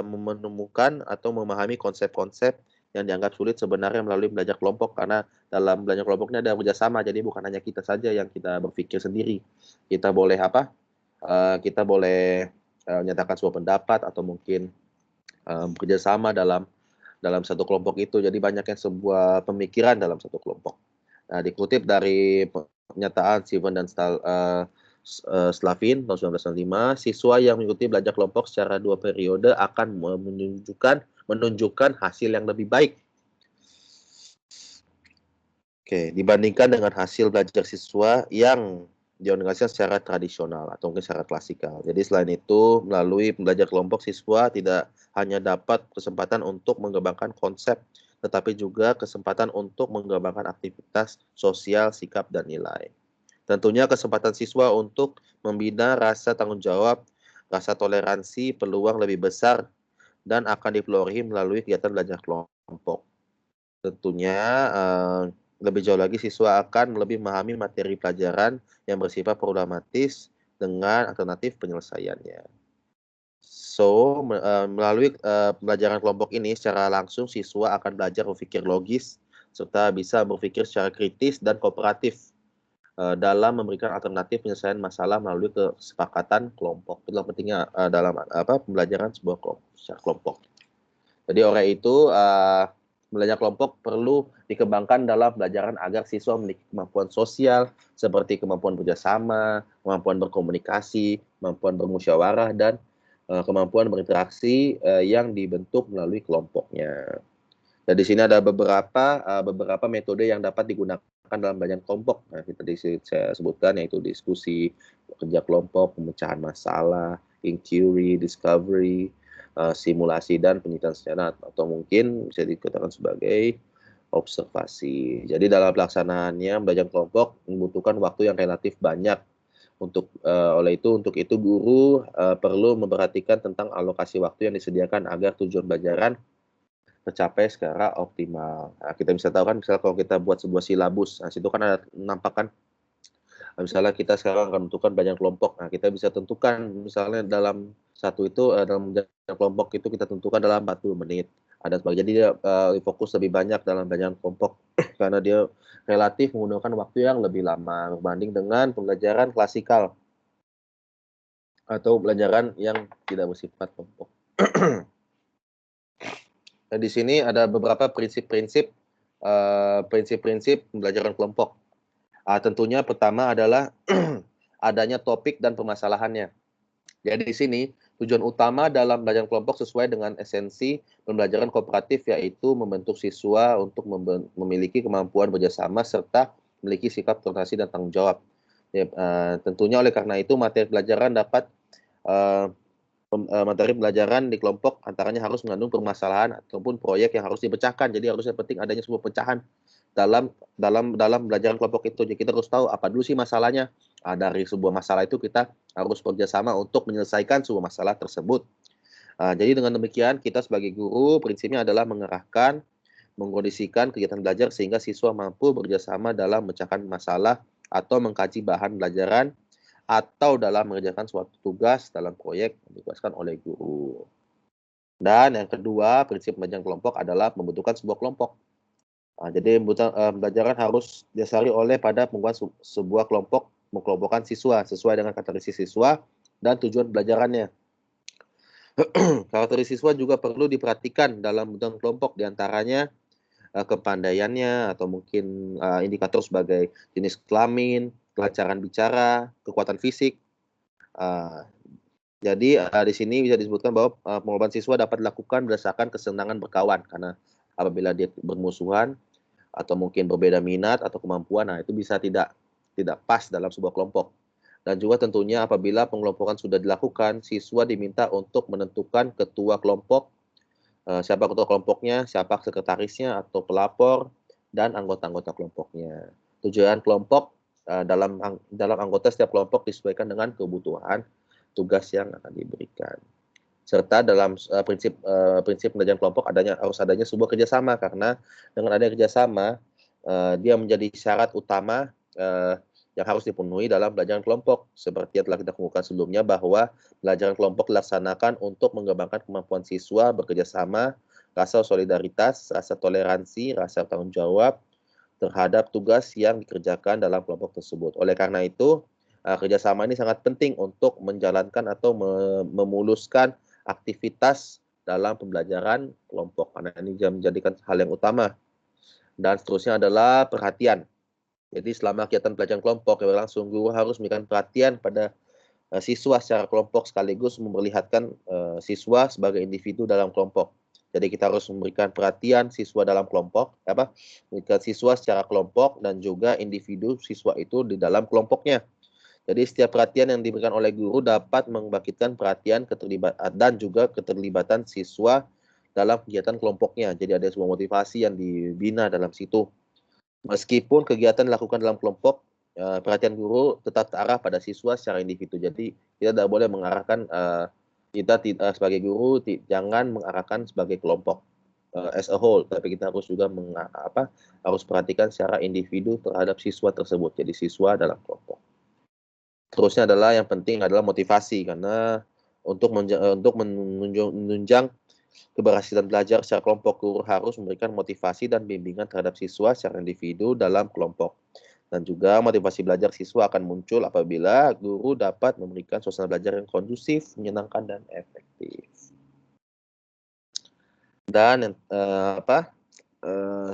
menemukan atau memahami konsep-konsep yang dianggap sulit sebenarnya melalui belajar kelompok, karena dalam belajar kelompoknya ada kerjasama, jadi bukan hanya kita saja yang kita berpikir sendiri. Kita boleh menyatakan sebuah pendapat atau mungkin bekerjasama dalam satu kelompok itu. Jadi banyaknya sebuah pemikiran dalam satu kelompok. Nah, dikutip dari pernyataan Steven dan Slavin tahun 1995, siswa yang mengikuti belajar kelompok secara 2 periode akan menunjukkan hasil yang lebih baik. Oke, dibandingkan dengan hasil belajar siswa yang diorganisasikan secara tradisional atau mungkin secara klasikal. Jadi selain itu, melalui belajar kelompok, siswa tidak hanya dapat kesempatan untuk mengembangkan konsep, tetapi juga kesempatan untuk mengembangkan aktivitas sosial, sikap, dan nilai. Tentunya kesempatan siswa untuk membina rasa tanggung jawab, rasa toleransi, peluang lebih besar, dan akan dipelopori melalui kegiatan belajar kelompok. Tentunya lebih jauh lagi siswa akan lebih memahami materi pelajaran yang bersifat problematis dengan alternatif penyelesaiannya. So, melalui pembelajaran kelompok ini secara langsung siswa akan belajar berpikir logis serta bisa berpikir secara kritis dan kooperatif dalam memberikan alternatif penyelesaian masalah melalui kesepakatan kelompok. Itulah pentingnya dalam pembelajaran sebuah kelompok. Jadi oleh itu belajar kelompok perlu dikembangkan dalam pembelajaran agar siswa memiliki kemampuan sosial seperti kemampuan bekerjasama, kemampuan berkomunikasi, kemampuan bermusyawarah, dan kemampuan berinteraksi yang dibentuk melalui kelompoknya. Dan di sini ada beberapa metode yang dapat digunakan dalam belajar kelompok. Nah, tadi saya sebutkan yaitu diskusi, kerja kelompok, pemecahan masalah, inquiry, discovery, simulasi, dan penelitian secara atau mungkin bisa dikatakan sebagai observasi. Jadi dalam pelaksanaannya belajar kelompok membutuhkan waktu yang relatif banyak. Oleh itu guru perlu memperhatikan tentang alokasi waktu yang disediakan agar tujuan pelajaran tercapai secara optimal. Nah, kita bisa tahu kan misalnya kalau kita buat sebuah silabus, nah situ kan ada nampakkan misalnya kita sekarang akan menentukan belajar kelompok. Nah, kita bisa tentukan misalnya dalam dalam belajar kelompok itu kita tentukan dalam 40 menit. Ada sebagainya. Jadi dia fokus lebih banyak dalam belajar kelompok karena dia relatif menggunakan waktu yang lebih lama berbanding dengan pembelajaran klasikal atau pelajaran yang tidak bersifat kelompok. Nah, di sini ada beberapa prinsip-prinsip pembelajaran kelompok. Tentunya pertama adalah adanya topik dan permasalahannya. Jadi di sini tujuan utama dalam belajar kelompok sesuai dengan esensi pembelajaran kooperatif yaitu membentuk siswa untuk memiliki kemampuan bekerjasama serta memiliki sikap toleransi dan tanggung jawab. Ya, tentunya oleh karena itu materi pelajaran di kelompok antaranya harus mengandung permasalahan ataupun proyek yang harus dipecahkan. Jadi harusnya penting adanya sebuah pecahan dalam belajar kelompok itu. Jadi kita harus tahu apa dulu sih masalahnya. Dari sebuah masalah itu kita harus bekerjasama untuk menyelesaikan sebuah masalah tersebut. Jadi dengan demikian kita sebagai guru prinsipnya adalah mengerahkan, mengkondisikan kegiatan belajar sehingga siswa mampu bekerjasama dalam memecahkan masalah atau mengkaji bahan pelajaran atau dalam mengerjakan suatu tugas dalam proyek yang ditugaskan oleh guru. Dan yang kedua, prinsip pembelajaran kelompok adalah membutuhkan sebuah kelompok. Jadi pembelajaran harus didasari oleh pada pembuatan sebuah kelompok, mengkelompokkan siswa sesuai dengan karakteristik siswa dan tujuan pembelajarannya. Karakteristik siswa juga perlu diperhatikan dalam pembentukan kelompok, diantaranya kepandaiannya atau mungkin indikator sebagai jenis kelamin, kelancaran bicara, kekuatan fisik. Jadi di sini bisa disebutkan bahwa pengorbanan siswa dapat dilakukan berdasarkan kesenangan berkawan, karena apabila dia bermusuhan atau mungkin berbeda minat atau kemampuan, nah itu bisa tidak pas dalam sebuah kelompok. Dan juga tentunya apabila pengelompokan sudah dilakukan, siswa diminta untuk menentukan ketua kelompok, siapa ketua kelompoknya, siapa sekretarisnya atau pelapor, dan anggota-anggota kelompoknya. Tujuan kelompok dalam anggota setiap kelompok disesuaikan dengan kebutuhan tugas yang akan diberikan. Serta dalam prinsip pembelajaran kelompok harus adanya sebuah kerjasama, karena dengan adanya kerjasama dia menjadi syarat utama yang harus dipenuhi dalam pembelajaran kelompok. Seperti yang telah kita kemukakan sebelumnya bahwa pembelajaran kelompok dilaksanakan untuk mengembangkan kemampuan siswa bekerjasama, rasa solidaritas, rasa toleransi, rasa tanggung jawab terhadap tugas yang dikerjakan dalam kelompok tersebut. Oleh karena itu, kerjasama ini sangat penting untuk menjalankan atau memuluskan aktivitas dalam pembelajaran kelompok. Karena ini menjadikan hal yang utama. Dan seterusnya adalah perhatian. Jadi selama kegiatan pelajaran kelompok yang berlangsung, guru harus memberikan perhatian pada siswa secara kelompok sekaligus memperlihatkan siswa sebagai individu dalam kelompok. Jadi kita harus memberikan perhatian siswa dalam kelompok, memberikan siswa secara kelompok dan juga individu siswa itu di dalam kelompoknya. Jadi setiap perhatian yang diberikan oleh guru dapat membangkitkan perhatian dan juga keterlibatan siswa dalam kegiatan kelompoknya. Jadi ada sebuah motivasi yang dibina dalam situ. Meskipun kegiatan dilakukan dalam kelompok, perhatian guru tetap terarah pada siswa secara individu. Jadi kita tidak boleh mengarahkan kita sebagai guru jangan mengarahkan sebagai kelompok as a whole, tapi kita harus juga harus perhatikan secara individu terhadap siswa tersebut. Jadi siswa dalam kelompok. Terusnya adalah yang penting adalah motivasi, karena untuk menunjang keberhasilan belajar secara kelompok, guru harus memberikan motivasi dan bimbingan terhadap siswa secara individu dalam kelompok. Dan juga motivasi belajar siswa akan muncul apabila guru dapat memberikan suasana belajar yang kondusif, menyenangkan, dan efektif. Dan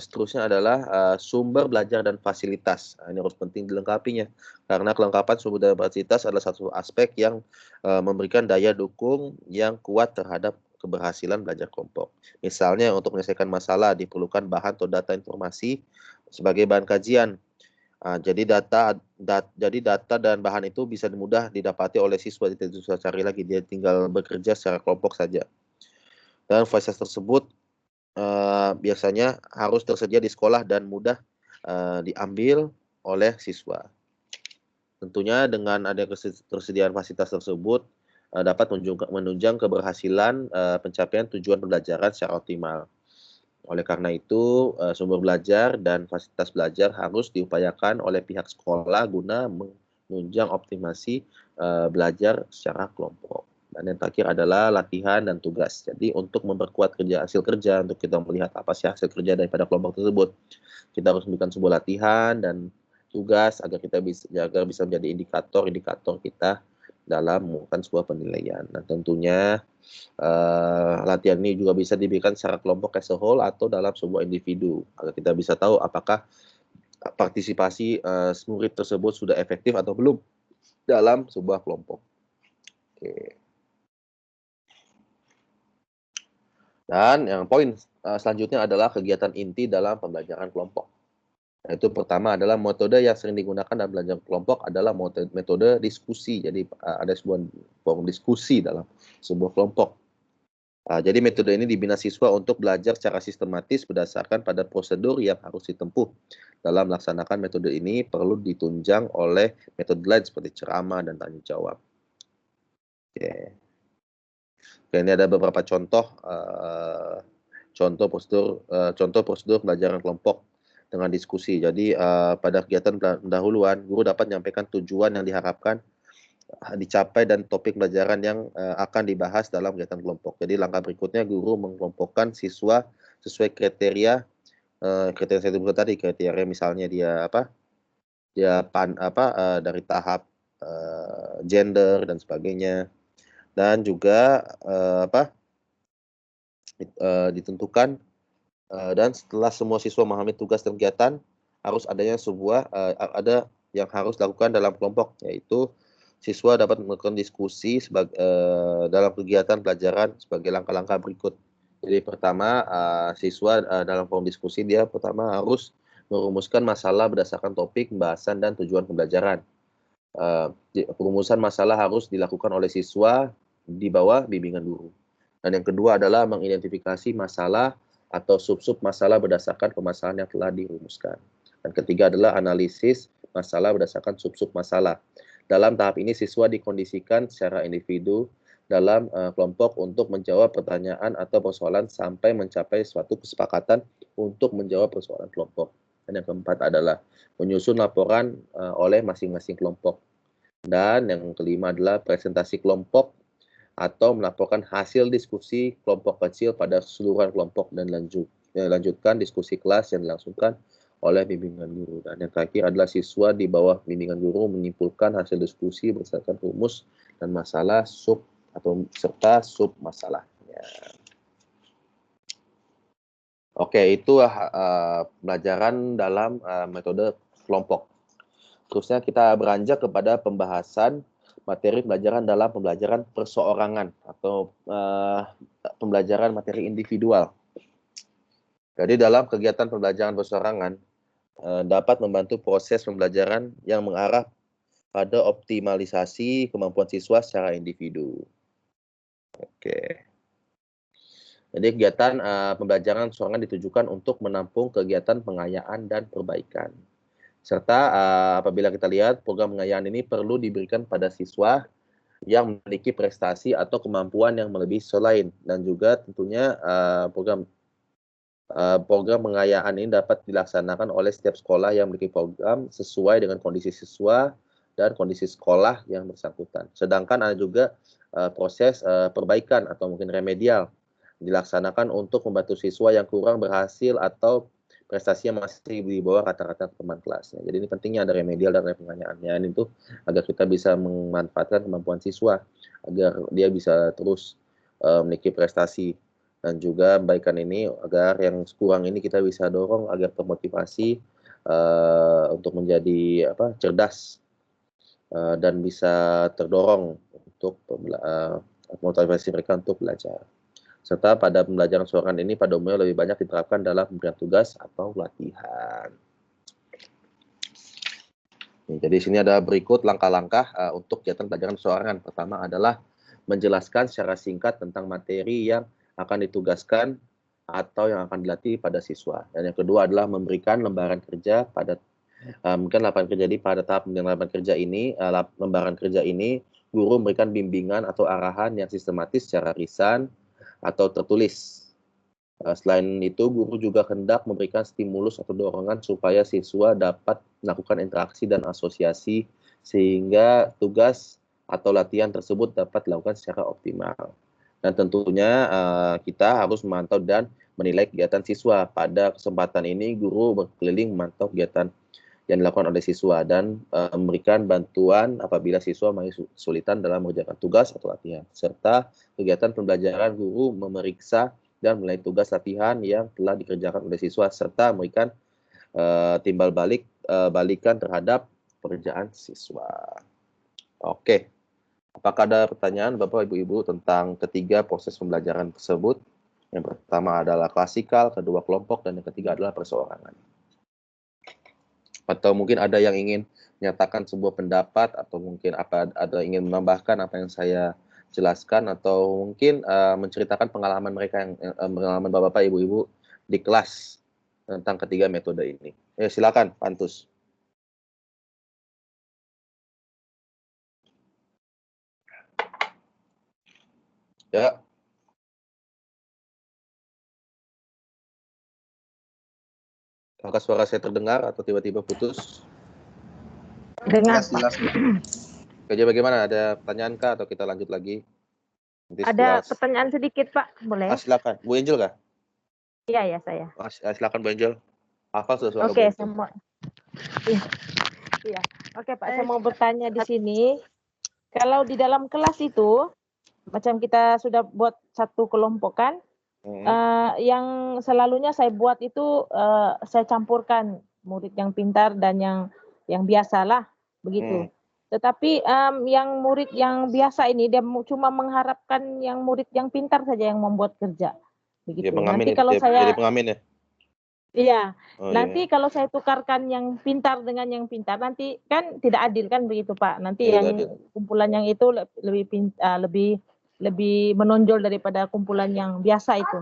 seterusnya adalah sumber belajar dan fasilitas. Nah, ini harus penting dilengkapinya, karena kelengkapan sumber dan fasilitas adalah satu aspek yang memberikan daya dukung yang kuat terhadap keberhasilan belajar kelompok. Misalnya untuk menyelesaikan masalah diperlukan bahan atau data informasi sebagai bahan kajian. Jadi data dan bahan itu bisa mudah didapati oleh siswa, tidak usah cari lagi, dia tinggal bekerja secara kelompok saja. Dan fasilitas tersebut biasanya harus tersedia di sekolah dan mudah diambil oleh siswa. Tentunya dengan ada ketersediaan fasilitas tersebut dapat menunjang keberhasilan pencapaian tujuan pembelajaran secara optimal. Oleh karena itu, sumber belajar dan fasilitas belajar harus diupayakan oleh pihak sekolah guna menunjang optimasi belajar secara kelompok. Dan yang terakhir adalah latihan dan tugas. Jadi untuk memperkuat hasil kerja, untuk kita melihat apa sih hasil kerja daripada kelompok tersebut, kita harus memberikan sebuah latihan dan tugas agar bisa menjadi indikator kita dalam melakukan sebuah penilaian. Nah, tentunya latihan ini juga bisa diberikan secara kelompok as a whole atau dalam sebuah individu, agar kita bisa tahu apakah partisipasi murid tersebut sudah efektif atau belum dalam sebuah kelompok. Oke. Dan yang poin selanjutnya adalah kegiatan inti dalam pembelajaran kelompok. Itu pertama adalah metode yang sering digunakan dalam belajar kelompok adalah metode diskusi. Jadi ada sebuah forum diskusi dalam sebuah kelompok. Jadi metode ini dibina siswa untuk belajar secara sistematis berdasarkan pada prosedur yang harus ditempuh. Dalam melaksanakan metode ini perlu ditunjang oleh metode lain seperti ceramah dan tanya jawab. Oke. Ini ada beberapa contoh prosedur pembelajaran kelompok dengan diskusi. Jadi pada kegiatan pendahuluan, guru dapat menyampaikan tujuan yang diharapkan dicapai dan topik pelajaran yang akan dibahas dalam kegiatan kelompok. Jadi langkah berikutnya guru mengelompokkan siswa sesuai kriteria saya sebutkan tadi, kriteria misalnya dia dari tahap gender dan sebagainya, dan juga ditentukan dan setelah semua siswa memahami tugas dan kegiatan, harus adanya ada yang harus dilakukan dalam kelompok, yaitu siswa dapat melakukan diskusi dalam kegiatan pelajaran sebagai langkah-langkah berikut. Jadi pertama, siswa dalam forum diskusi dia pertama harus merumuskan masalah berdasarkan topik, pembahasan, dan tujuan pembelajaran. Perumusan masalah harus dilakukan oleh siswa di bawah bimbingan guru. Dan yang kedua adalah mengidentifikasi masalah atau sub-sub masalah berdasarkan permasalahan yang telah dirumuskan. Dan ketiga adalah analisis masalah berdasarkan sub-sub masalah. Dalam tahap ini siswa dikondisikan secara individu dalam kelompok untuk menjawab pertanyaan atau persoalan sampai mencapai suatu kesepakatan untuk menjawab persoalan kelompok. Dan yang keempat adalah menyusun laporan oleh masing-masing kelompok. Dan yang kelima adalah presentasi kelompok atau melaporkan hasil diskusi kelompok kecil pada keseluruhan kelompok dan lanjutkan diskusi kelas yang dilangsungkan oleh bimbingan guru. Dan yang terakhir adalah siswa di bawah bimbingan guru menyimpulkan hasil diskusi berdasarkan rumus dan masalah serta sub masalahnya. Oke, itu pelajaran dalam metode kelompok. Terusnya kita beranjak kepada pembahasan materi pembelajaran dalam pembelajaran perseorangan atau pembelajaran materi individual. Jadi dalam kegiatan pembelajaran perseorangan dapat membantu proses pembelajaran yang mengarah pada optimalisasi kemampuan siswa secara individu. Oke. Jadi kegiatan pembelajaran sorangan ditujukan untuk menampung kegiatan pengayaan dan perbaikan. Serta apabila kita lihat program pengayaan ini perlu diberikan pada siswa yang memiliki prestasi atau kemampuan yang melebihi siswa lain, dan juga tentunya program pengayaan ini dapat dilaksanakan oleh setiap sekolah yang memiliki program sesuai dengan kondisi siswa dan kondisi sekolah yang bersangkutan. Sedangkan ada juga proses perbaikan atau mungkin remedial dilaksanakan untuk membantu siswa yang kurang berhasil atau prestasinya masih di bawah rata-rata teman kelasnya. Jadi ini pentingnya ada remedial dan pengayaannya itu agar kita bisa memanfaatkan kemampuan siswa agar dia bisa terus memiliki prestasi, dan juga perbaikan ini agar yang kurang ini kita bisa dorong agar termotivasi untuk menjadi cerdas dan bisa terdorong untuk motivasi mereka untuk belajar. Serta pada pembelajaran sorangan ini pada umumnya lebih banyak diterapkan dalam pemberian tugas atau latihan. Jadi sini ada berikut langkah-langkah untuk kegiatan pembelajaran sorangan. Pertama adalah menjelaskan secara singkat tentang materi yang akan ditugaskan atau yang akan dilatih pada siswa. Dan yang kedua adalah memberikan lembaran kerja pada mungkin lembaran kerja pada tahap lembaran kerja ini guru memberikan bimbingan atau arahan yang sistematis secara lisan atau tertulis. Selain itu, guru juga hendak memberikan stimulus atau dorongan supaya siswa dapat melakukan interaksi dan asosiasi sehingga tugas atau latihan tersebut dapat dilakukan secara optimal. Dan tentunya kita harus memantau dan menilai kegiatan siswa. Pada kesempatan ini, guru berkeliling memantau kegiatan yang dilakukan oleh siswa dan memberikan bantuan apabila siswa masih kesulitan dalam mengerjakan tugas atau latihan. Serta kegiatan pembelajaran, guru memeriksa dan menilai tugas latihan yang telah dikerjakan oleh siswa serta memberikan timbal balikan terhadap pekerjaan siswa. Oke. Apakah ada pertanyaan Bapak Ibu tentang ketiga proses pembelajaran tersebut? Yang pertama adalah klasikal, kedua kelompok, dan yang ketiga adalah perseorangan. Atau mungkin ada yang ingin menyatakan sebuah pendapat, atau mungkin ada ingin menambahkan apa yang saya jelaskan, atau mungkin menceritakan pengalaman mereka pengalaman Bapak Ibu di kelas tentang ketiga metode ini. Ya, silakan, Pantus. Ya. Apakah suara saya terdengar atau tiba-tiba putus? Dengar, Jelas. Jadi bagaimana? Ada pertanyaan kah atau kita lanjut lagi? Nanti Ada setelah... pertanyaan sedikit, Pak. Boleh? Silakan. Bu Angel kah? Iya, saya. Silakan Bu Angel. Hafal sudah suara Oke, Bu Angel. semua. Iya. Oke, Pak. Saya mau bertanya di sini. Kalau di dalam kelas itu, macam kita sudah buat satu kelompok kan, yang selalunya saya buat itu saya campurkan murid yang pintar dan yang biasa lah, begitu. Tetapi yang murid yang biasa ini dia cuma mengharapkan yang murid yang pintar saja yang membuat kerja, begitu. Nanti kalau saya jadi pengamin ya? Iya. Oh, Nanti kalau saya tukarkan yang pintar dengan yang pintar, nanti kan tidak adil kan begitu Pak. Nanti Tidak yang adil. kumpulan yang itu lebih menonjol daripada kumpulan yang biasa itu.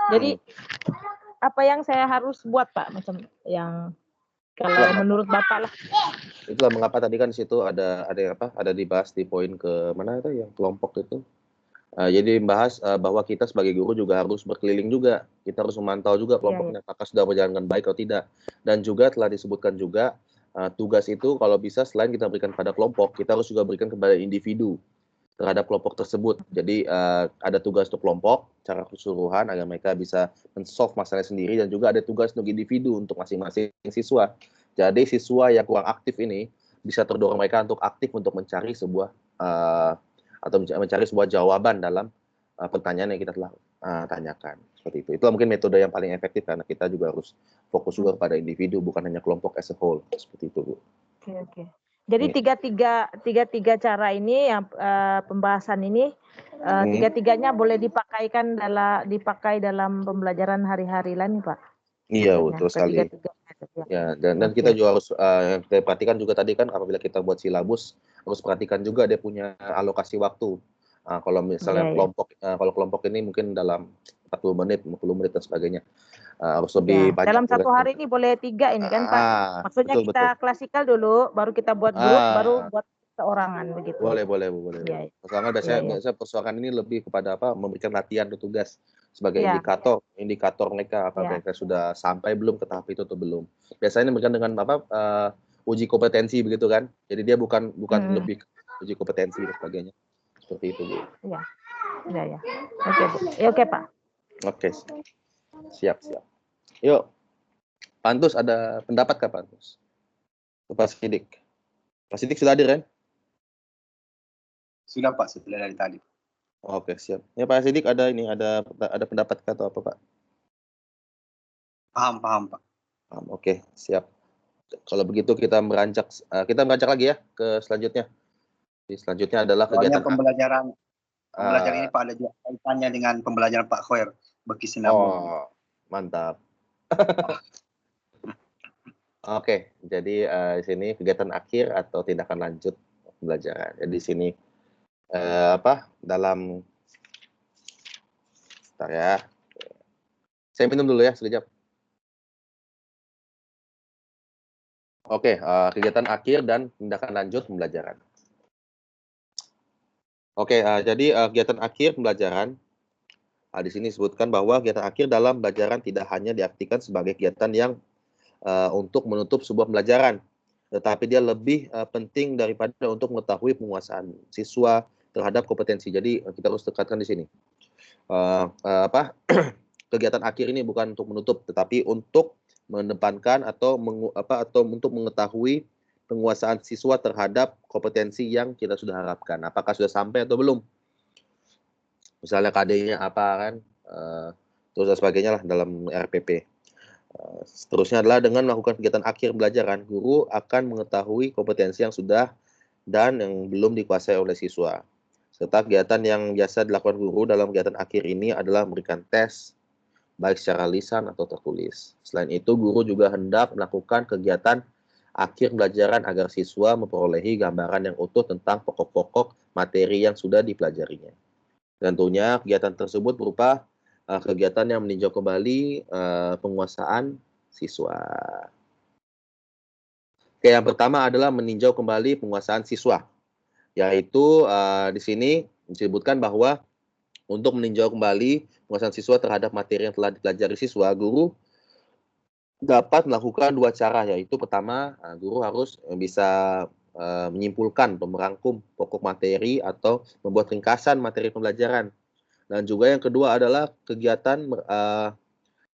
Jadi apa yang saya harus buat Pak, macam yang kalau menurut Bapak lah. Itulah mengapa tadi kan di situ ada dibahas di poin ke mana itu yang kelompok itu. Jadi membahas bahwa kita sebagai guru juga harus berkeliling juga. Kita harus memantau juga kelompoknya apakah sudah berjalan dengan baik atau tidak. Dan juga telah disebutkan juga tugas itu kalau bisa selain kita berikan pada kelompok, kita harus juga berikan kepada individu terhadap kelompok tersebut. Jadi ada tugas untuk kelompok secara keseluruhan agar mereka bisa men-solve masalahnya sendiri, dan juga ada tugas untuk individu untuk masing-masing siswa. Jadi siswa yang kurang aktif ini bisa terdorong mereka untuk aktif untuk mencari sebuah atau mencari sebuah jawaban dalam pertanyaan yang kita telah tanyakan. Seperti itu. Itulah mungkin metode yang paling efektif karena kita juga harus fokus juga pada individu, bukan hanya kelompok as a whole. Seperti itu, Bu. Oke. Jadi tiga cara ini yang pembahasan ini tiga-tiganya boleh dipakai dalam pembelajaran hari-hari lain, Pak. Iya, betul sekali. Ya, dan kita juga harus kita perhatikan juga tadi kan apabila kita buat silabus harus perhatikan juga dia punya alokasi waktu. Kalau misalnya kalau kelompok ini mungkin dalam 40 menit, 50 menit dan sebagainya. Harus lebih Ya, banyak. dalam satu durasi. hari ini boleh 3 ini kan Pak? Maksudnya Betul, kita betul. klasikal dulu, baru kita buat grup, baru buat seorangan begitu. Boleh. Iya. Soalnya biasanya persoalan ini lebih kepada memberikan latihan atau tugas sebagai Iya. indikator mereka Iya. mereka sudah sampai belum ke tahap itu atau belum. Biasanya memberikan dengan uji kompetensi begitu kan. Jadi dia bukan lebih uji kompetensi dan sebagainya. Seperti itu, Bu. Iya. Oke, Bu. Oke, Pak. Oke. Siap. Yuk. Pantus ada pendapat kah, Pantus? Pak Sidik. Pak Sidik sudah hadir kan? Sudah Pak, sudah dari tadi. Oke, siap. Ya Pak Sidik ada pendapat kah atau apa, Pak? Paham Pak. Oke, siap. Kalau begitu kita beranjak lagi ya ke selanjutnya. Selanjutnya adalah kegiatan pembelajaran ini Pak ada juga kaitannya dengan pembelajaran Pak Khoir berkesinambungan. Oh, mantap. Oke, jadi di sini kegiatan akhir atau tindakan lanjut pembelajaran. Jadi di sini dalam sebentar ya. Saya minum dulu ya sekejap. Oke, kegiatan akhir dan tindakan lanjut pembelajaran. Oke, jadi kegiatan akhir pembelajaran di sini disebutkan bahwa kegiatan akhir dalam pembelajaran tidak hanya diartikan sebagai kegiatan yang untuk menutup sebuah pembelajaran, tetapi dia lebih penting daripada untuk mengetahui penguasaan siswa terhadap kompetensi. Jadi kita harus tekankan di sini kegiatan akhir ini bukan untuk menutup, tetapi untuk mendepankan atau untuk mengetahui penguasaan siswa terhadap kompetensi yang kita sudah harapkan. Apakah sudah sampai atau belum? Misalnya KD-nya apa kan, terus dan sebagainya lah dalam RPP. Seterusnya adalah dengan melakukan kegiatan akhir pembelajaran, guru akan mengetahui kompetensi yang sudah dan yang belum dikuasai oleh siswa. Serta kegiatan yang biasa dilakukan guru dalam kegiatan akhir ini adalah memberikan tes, baik secara lisan atau tertulis. Selain itu, guru juga hendak melakukan kegiatan akhir pembelajaran agar siswa memperolehi gambaran yang utuh tentang pokok-pokok materi yang sudah dipelajarinya. Tentunya kegiatan tersebut berupa kegiatan yang meninjau kembali penguasaan siswa. Oke, yang pertama adalah meninjau kembali penguasaan siswa, yaitu di sini disebutkan bahwa untuk meninjau kembali penguasaan siswa terhadap materi yang telah dipelajari siswa, guru dapat melakukan 2 cara, yaitu pertama, guru harus bisa menyimpulkan, merangkum pokok materi atau membuat ringkasan materi pembelajaran. Dan juga yang kedua adalah kegiatan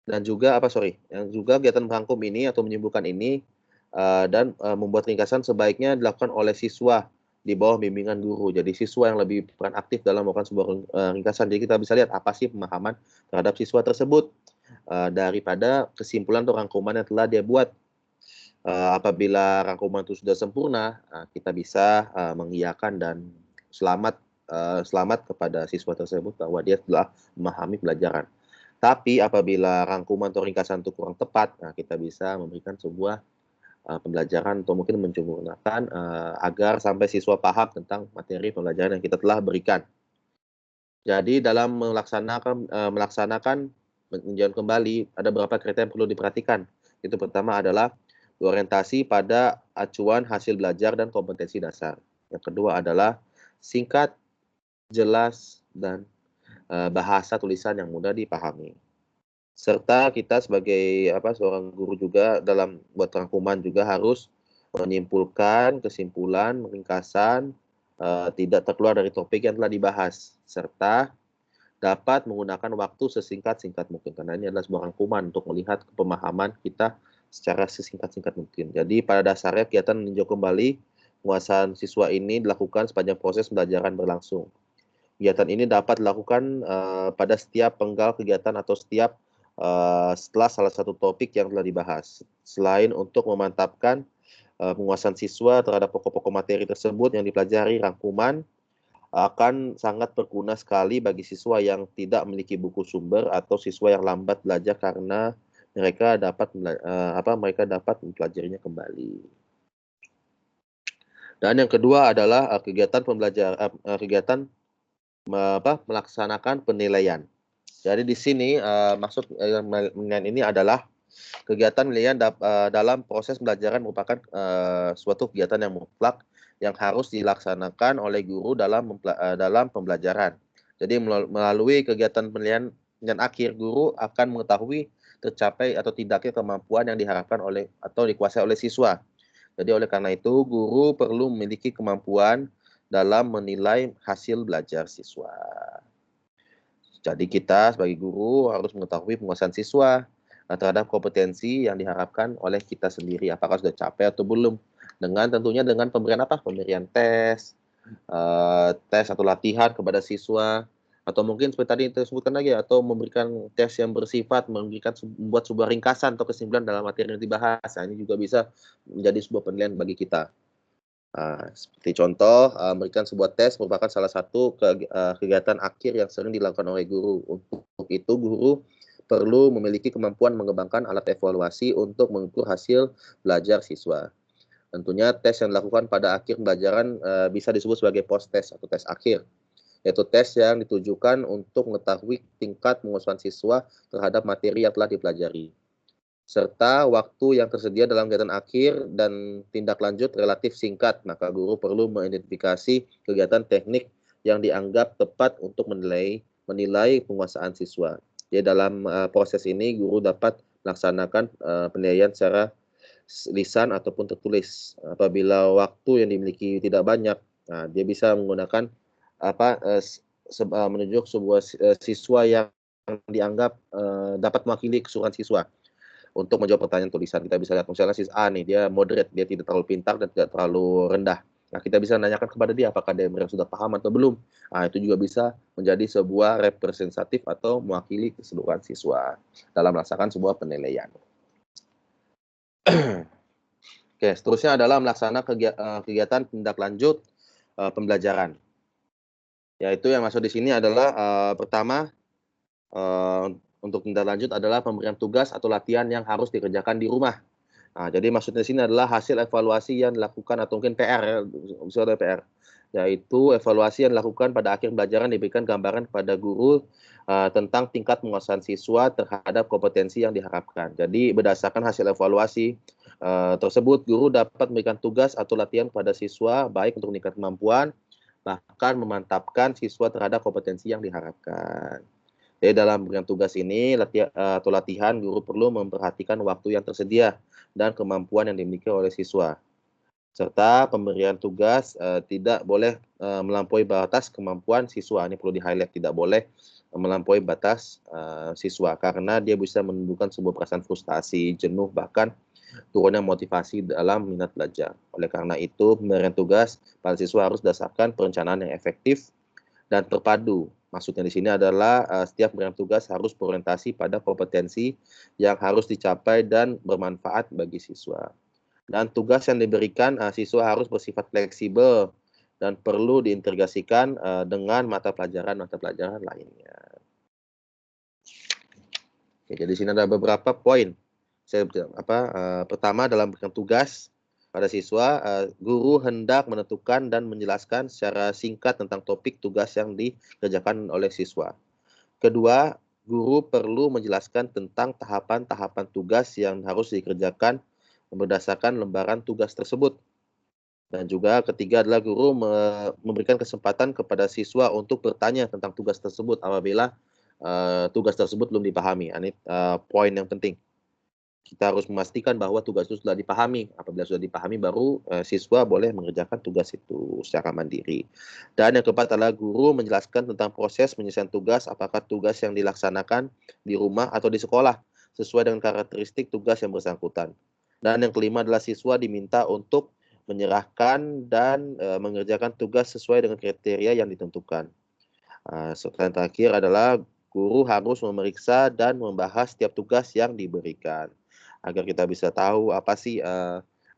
kegiatan merangkum ini atau menyimpulkan ini dan membuat ringkasan sebaiknya dilakukan oleh siswa di bawah bimbingan guru. Jadi siswa yang lebih peran aktif dalam melakukan sebuah ringkasan. Jadi kita bisa lihat apa sih pemahaman terhadap siswa tersebut daripada kesimpulan atau rangkuman yang telah dia buat. Apabila rangkuman itu sudah sempurna, kita bisa mengiyakan dan selamat kepada siswa tersebut bahwa dia telah memahami pelajaran. Tapi apabila rangkuman atau ringkasan itu kurang tepat, kita bisa memberikan sebuah pembelajaran atau mungkin mencumurnakan agar sampai siswa paham tentang materi pembelajaran yang kita telah berikan. Jadi dalam melaksanakan meninjau kembali ada beberapa kriteria yang perlu diperhatikan. Itu pertama adalah berorientasi pada acuan hasil belajar dan kompetensi dasar. Yang kedua adalah singkat, jelas, dan bahasa tulisan yang mudah dipahami. Serta kita sebagai seorang guru juga dalam buat rangkuman juga harus menyimpulkan kesimpulan, ringkasan, tidak terkeluar dari topik yang telah dibahas, serta dapat menggunakan waktu sesingkat-singkat mungkin, karena ini adalah sebuah rangkuman untuk melihat pemahaman kita secara sesingkat-singkat mungkin. Jadi pada dasarnya kegiatan meninjau kembali penguasaan siswa ini dilakukan sepanjang proses pembelajaran berlangsung. Kegiatan ini dapat dilakukan pada setiap penggal kegiatan atau setelah salah satu topik yang telah dibahas. Selain untuk memantapkan penguasaan siswa terhadap pokok-pokok materi tersebut yang dipelajari, rangkuman akan sangat berguna sekali bagi siswa yang tidak memiliki buku sumber atau siswa yang lambat belajar karena mereka dapat mempelajarinya kembali. Dan yang kedua adalah kegiatan melaksanakan penilaian. Jadi di sini maksud penilaian ini adalah kegiatan penilaian dalam proses pembelajaran merupakan suatu kegiatan yang mutlak yang harus dilaksanakan oleh guru dalam pembelajaran. Jadi melalui kegiatan penilaian akhir, guru akan mengetahui tercapai atau tidaknya kemampuan yang diharapkan oleh atau dikuasai oleh siswa. Jadi oleh karena itu guru perlu memiliki kemampuan dalam menilai hasil belajar siswa. Jadi kita sebagai guru harus mengetahui penguasaan siswa terhadap kompetensi yang diharapkan oleh kita sendiri, apakah sudah capai atau belum. Tentunya dengan pemberian apa? Pemberian tes atau latihan kepada siswa, atau mungkin seperti tadi kita sebutkan lagi, atau memberikan tes yang bersifat membuat sebuah ringkasan atau kesimpulan dalam materi yang dibahas. Nah, ini juga bisa menjadi sebuah penilaian bagi kita. Seperti contoh, memberikan sebuah tes merupakan salah satu kegiatan akhir yang sering dilakukan oleh guru. Untuk itu, guru perlu memiliki kemampuan mengembangkan alat evaluasi untuk mengukur hasil belajar siswa. Tentunya tes yang dilakukan pada akhir pembelajaran bisa disebut sebagai post-test atau tes akhir, yaitu tes yang ditujukan untuk mengetahui tingkat penguasaan siswa terhadap materi yang telah dipelajari, serta waktu yang tersedia dalam kegiatan akhir dan tindak lanjut relatif singkat. Maka guru perlu mengidentifikasi kegiatan teknik yang dianggap tepat untuk menilai penguasaan siswa. Jadi dalam proses ini guru dapat melaksanakan penilaian secara lisan ataupun tertulis. Apabila waktu yang dimiliki tidak banyak, dia bisa menggunakan menunjuk sebuah siswa yang dianggap dapat mewakili keseluruhan siswa. Untuk menjawab pertanyaan tulisan, kita bisa lihat misalnya siswa A nih, dia moderate, dia tidak terlalu pintar dan tidak terlalu rendah. Nah, kita bisa menanyakan kepada dia apakah dia sudah paham atau belum. Nah, itu juga bisa menjadi sebuah representatif atau mewakili keseluruhan siswa dalam melaksanakan sebuah penilaian. Oke, seterusnya adalah melaksanakan kegiatan tindak lanjut pembelajaran. Yaitu yang masuk di sini adalah pertama, untuk tindak lanjut adalah pemberian tugas atau latihan yang harus dikerjakan di rumah. Nah, jadi maksudnya di sini adalah hasil evaluasi yang dilakukan atau mungkin PR ya, misalnya PR, yaitu evaluasi yang dilakukan pada akhir pembelajaran diberikan gambaran kepada guru tentang tingkat penguasaan siswa terhadap kompetensi yang diharapkan. Jadi berdasarkan hasil evaluasi tersebut, guru dapat memberikan tugas atau latihan kepada siswa baik untuk meningkatkan kemampuan, bahkan memantapkan siswa terhadap kompetensi yang diharapkan. Jadi dalam pemberian tugas ini latihan, guru perlu memperhatikan waktu yang tersedia dan kemampuan yang dimiliki oleh siswa. Serta pemberian tugas tidak boleh melampaui batas kemampuan siswa. Ini perlu di-highlight, tidak boleh melampaui batas siswa, karena dia bisa menimbulkan sebuah perasaan frustasi, jenuh, bahkan turunnya motivasi dalam minat belajar. Oleh karena itu, pemberian tugas pada siswa harus berdasarkan perencanaan yang efektif dan terpadu. Maksudnya di sini adalah setiap pemberian tugas harus berorientasi pada kompetensi yang harus dicapai dan bermanfaat bagi siswa. Dan tugas yang diberikan siswa harus bersifat fleksibel dan perlu diintegrasikan dengan mata pelajaran lainnya. Oke, jadi di sini ada beberapa poin. Pertama, dalam memberikan tugas pada siswa, guru hendak menentukan dan menjelaskan secara singkat tentang topik tugas yang dikerjakan oleh siswa. Kedua, guru perlu menjelaskan tentang tahapan-tahapan tugas yang harus dikerjakan berdasarkan lembaran tugas tersebut. Dan juga ketiga adalah guru memberikan kesempatan kepada siswa untuk bertanya tentang tugas tersebut apabila tugas tersebut belum dipahami. Ini poin yang penting. Kita harus memastikan bahwa tugas itu sudah dipahami. Apabila sudah dipahami, baru siswa boleh mengerjakan tugas itu secara mandiri. Dan yang keempat adalah guru menjelaskan tentang proses penyelesaian tugas, apakah tugas yang dilaksanakan di rumah atau di sekolah, sesuai dengan karakteristik tugas yang bersangkutan. Dan yang kelima adalah siswa diminta untuk menyerahkan dan mengerjakan tugas sesuai dengan kriteria yang ditentukan. Serta yang terakhir adalah guru harus memeriksa dan membahas setiap tugas yang diberikan, agar kita bisa tahu apa sih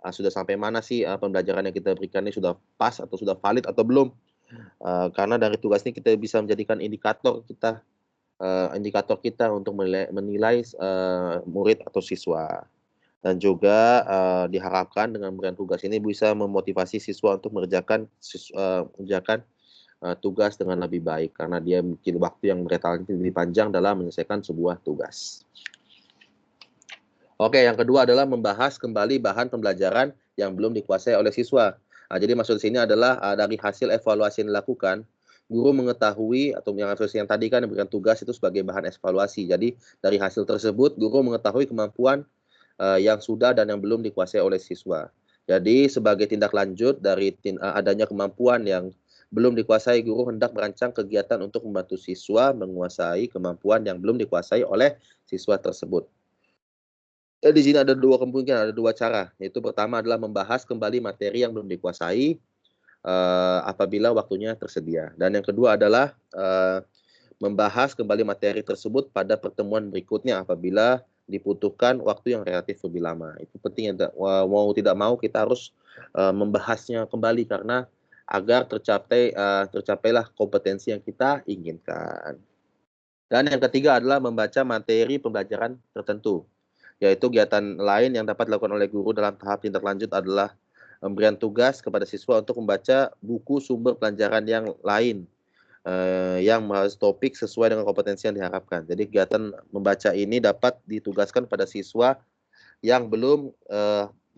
sudah sampai mana sih pembelajaran yang kita berikan ini sudah pas atau sudah valid atau belum. Karena dari tugas ini kita bisa menjadikan indikator kita untuk menilai murid atau siswa. Dan juga diharapkan dengan memberikan tugas ini bisa memotivasi siswa untuk mengerjakan tugas dengan lebih baik karena dia bikin waktu yang relatif lebih panjang dalam menyelesaikan sebuah tugas. Oke, yang kedua adalah membahas kembali bahan pembelajaran yang belum dikuasai oleh siswa. Jadi maksud sini adalah dari hasil evaluasi yang dilakukan, guru mengetahui atau yang tadi kan diberikan tugas itu sebagai bahan evaluasi. Jadi dari hasil tersebut guru mengetahui kemampuan yang sudah dan yang belum dikuasai oleh siswa. Jadi sebagai tindak lanjut dari adanya kemampuan yang belum dikuasai, guru hendak merancang kegiatan untuk membantu siswa menguasai kemampuan yang belum dikuasai oleh siswa tersebut. Di sini ada dua kemungkinan, ada dua cara. Yaitu pertama adalah membahas kembali materi yang belum dikuasai apabila waktunya tersedia. Dan yang kedua adalah membahas kembali materi tersebut pada pertemuan berikutnya apabila dibutuhkan waktu yang relatif lebih lama. Itu penting, mau tidak mau kita harus membahasnya kembali karena agar tercapailah kompetensi yang kita inginkan. Dan yang ketiga adalah membaca materi pembelajaran tertentu, yaitu kegiatan lain yang dapat dilakukan oleh guru dalam tahap tindak lanjut adalah memberikan tugas kepada siswa untuk membaca buku sumber pelajaran yang lain yang membahas topik sesuai dengan kompetensi yang diharapkan. Jadi kegiatan membaca ini dapat ditugaskan pada siswa yang belum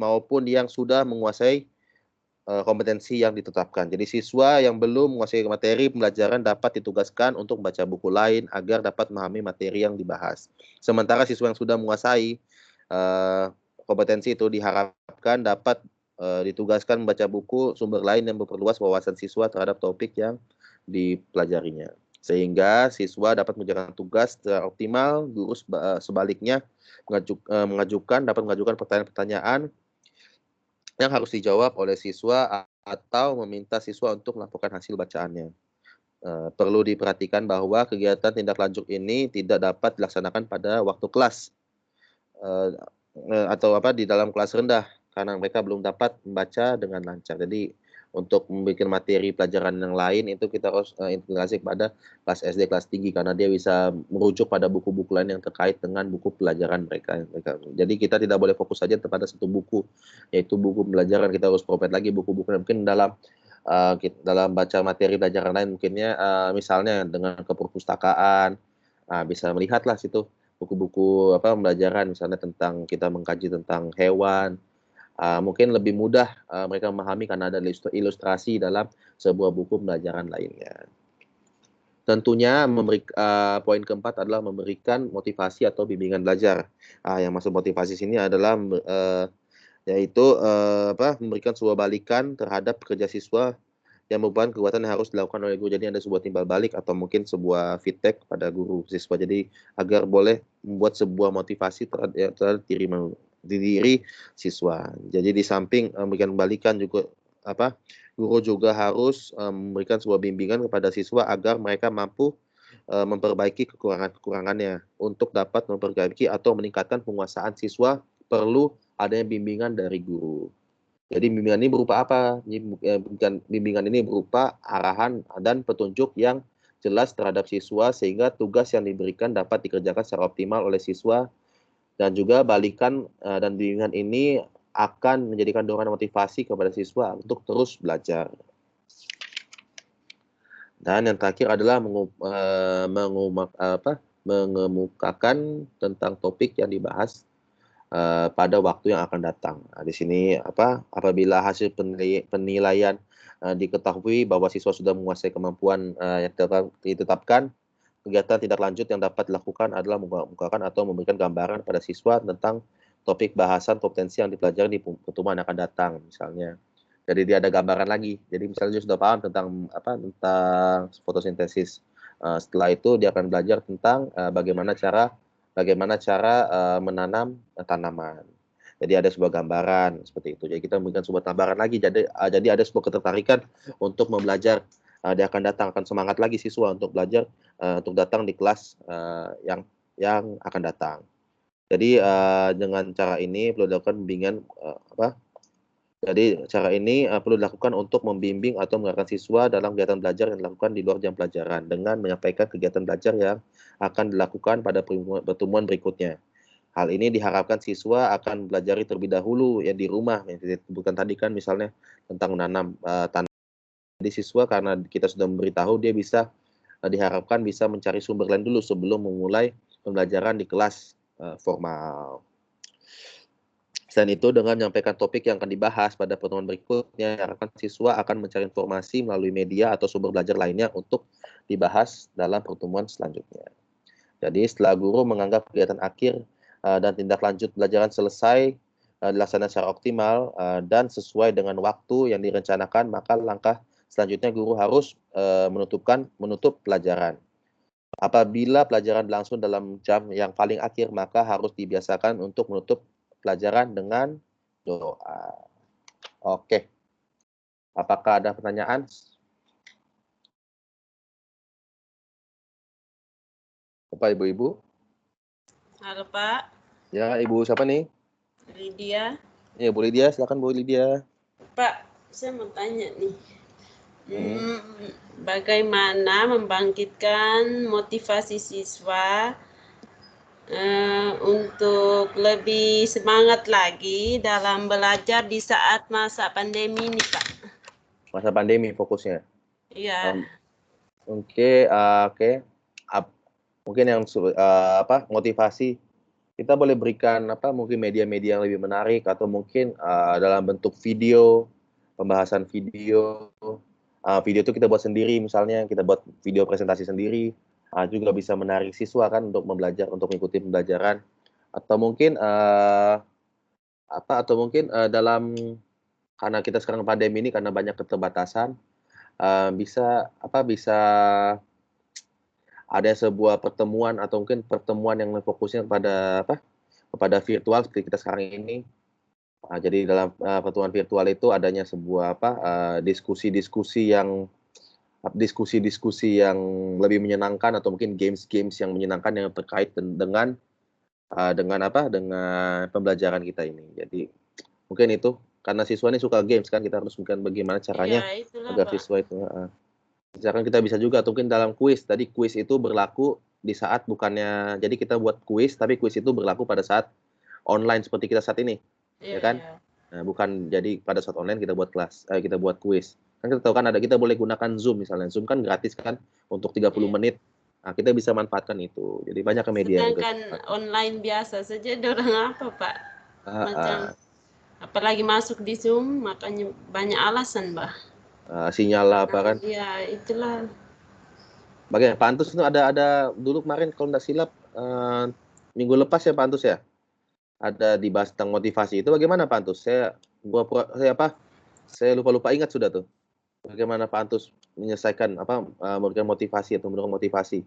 maupun yang sudah menguasai kompetensi yang ditetapkan. Jadi siswa yang belum menguasai materi pembelajaran dapat ditugaskan untuk membaca buku lain agar dapat memahami materi yang dibahas. Sementara siswa yang sudah menguasai kompetensi itu diharapkan dapat ditugaskan membaca buku sumber lain yang memperluas wawasan siswa terhadap topik yang dipelajarinya. Sehingga siswa dapat menjalankan tugas secara optimal, guru sebaliknya dapat mengajukan pertanyaan-pertanyaan yang harus dijawab oleh siswa atau meminta siswa untuk melaporkan hasil bacaannya. Perlu diperhatikan bahwa kegiatan tindak lanjut ini tidak dapat dilaksanakan pada waktu kelas atau di dalam kelas rendah karena mereka belum dapat membaca dengan lancar. Jadi untuk membuat materi pelajaran yang lain itu kita harus integrasi kepada kelas SD, kelas tinggi karena dia bisa merujuk pada buku-buku lain yang terkait dengan buku pelajaran mereka. Jadi kita tidak boleh fokus saja kepada satu buku, yaitu buku pelajaran. Kita harus provide lagi buku-buku mungkin dalam baca materi pelajaran lain mungkinnya misalnya dengan ke perpustakaan, bisa melihatlah situ buku-buku pembelajaran misalnya tentang kita mengkaji tentang hewan. Mungkin lebih mudah mereka memahami karena ada ilustrasi dalam sebuah buku pembelajaran lainnya. Tentunya poin keempat adalah memberikan motivasi atau bimbingan belajar. Yang masuk motivasi sini adalah yaitu memberikan sebuah balikan terhadap kerja siswa yang merupakan kegiatan yang harus dilakukan oleh guru. Jadi ada sebuah timbal balik atau mungkin sebuah feedback pada guru siswa. Jadi agar boleh membuat sebuah motivasi terhadap diri siswa. Jadi di samping memberikan balikan juga guru juga harus memberikan sebuah bimbingan kepada siswa agar mereka mampu memperbaiki kekurangannya. Untuk dapat memperbaiki atau meningkatkan penguasaan siswa perlu adanya bimbingan dari guru. Jadi bimbingan ini berupa apa? Bimbingan ini berupa arahan dan petunjuk yang jelas terhadap siswa sehingga tugas yang diberikan dapat dikerjakan secara optimal oleh siswa. Dan juga balikan dan bimbingan ini akan menjadikan dorongan motivasi kepada siswa untuk terus belajar. Dan yang terakhir adalah mengemukakan tentang topik yang dibahas pada waktu yang akan datang. Di sini apabila hasil penilaian diketahui bahwa siswa sudah menguasai kemampuan yang ditetapkan, kegiatan tindak lanjut yang dapat dilakukan adalah mengemukakan atau memberikan gambaran pada siswa tentang topik bahasan kompetensi yang dipelajari di pertemuan yang akan datang misalnya. Jadi dia ada gambaran lagi. Jadi misalnya dia sudah paham tentang fotosintesis. Setelah itu dia akan belajar tentang bagaimana cara menanam tanaman. Jadi ada sebuah gambaran seperti itu. Jadi kita memberikan sebuah gambaran lagi. Jadi ada sebuah ketertarikan untuk membelajar. Dia akan semangat lagi siswa untuk belajar, untuk datang di kelas yang akan datang. Jadi dengan cara ini perlu dilakukan bimbingan Jadi cara ini perlu dilakukan untuk membimbing atau mengarahkan siswa dalam kegiatan belajar yang dilakukan di luar jam pelajaran dengan menyampaikan kegiatan belajar yang akan dilakukan pada pertemuan berikutnya. Hal ini diharapkan siswa akan belajar terlebih dahulu di rumah yang disebutkan tadi kan misalnya tentang menanam tanaman Jadi siswa karena kita sudah memberitahu dia bisa diharapkan bisa mencari sumber lain dulu sebelum memulai pembelajaran di kelas formal. Selain itu, dengan menyampaikan topik yang akan dibahas pada pertemuan berikutnya, diharapkan siswa akan mencari informasi melalui media atau sumber belajar lainnya untuk dibahas dalam pertemuan selanjutnya. Jadi setelah guru menganggap kegiatan akhir dan tindak lanjut pelajaran selesai dilaksanakan secara optimal dan sesuai dengan waktu yang direncanakan, maka langkah selanjutnya guru harus menutup pelajaran. Apabila pelajaran berlangsung dalam jam yang paling akhir, maka harus dibiasakan untuk menutup pelajaran dengan doa. Oke. Apakah ada pertanyaan? Bapak, Ibu-ibu? Halo Pak, Ya, Ibu siapa nih? Lydia. Ya, Bu Lydia, silakan Bu Lydia. Pak, saya mau tanya nih. Bagaimana membangkitkan motivasi siswa untuk lebih semangat lagi dalam belajar di saat masa pandemi ini, Pak? Masa pandemi fokusnya. Iya. Oke. Mungkin yang motivasi kita boleh berikan mungkin media-media yang lebih menarik atau mungkin dalam bentuk video, pembahasan video. Video itu kita buat sendiri, misalnya kita buat video presentasi sendiri, juga bisa menarik siswa kan untuk mengikuti pembelajaran, atau mungkin dalam karena kita sekarang pandemi ini karena banyak keterbatasan, bisa ada sebuah pertemuan atau mungkin pertemuan yang fokusnya kepada virtual seperti kita sekarang ini. Jadi dalam pertemuan virtual itu adanya sebuah diskusi-diskusi yang lebih menyenangkan atau mungkin games-games yang menyenangkan yang terkait dengan pembelajaran kita ini. Jadi mungkin itu karena siswa ini suka games kan, kita harus mungkin bagaimana caranya agar siswa itu misalkan kita bisa juga mungkin dalam kuis. Tadi kuis itu berlaku di saat bukannya, jadi kita buat kuis tapi kuis itu berlaku pada saat online seperti kita saat ini. Ya kan? Nah, bukan jadi pada saat online kita buat kita buat kuis. Kan kita tahu kan kita boleh gunakan Zoom misalnya. Zoom kan gratis kan untuk 30 menit. Nah, kita bisa manfaatkan itu. Jadi banyak media. Sedangkan online biasa saja dorang Pak? Macam apalagi masuk di Zoom, makanya banyak alasan, Bah. Sinyal apa kan? Iya, itulah. Bagaimana Pak Antus itu ada dulu kemarin kalau tidak silap minggu lepas ya Pak Antus ya? Ada dibahas tentang motivasi itu bagaimana Pak Antus? Saya lupa ingat sudah tuh. Bagaimana Pak Antus menyelesaikan memberikan motivasi atau mendorong motivasi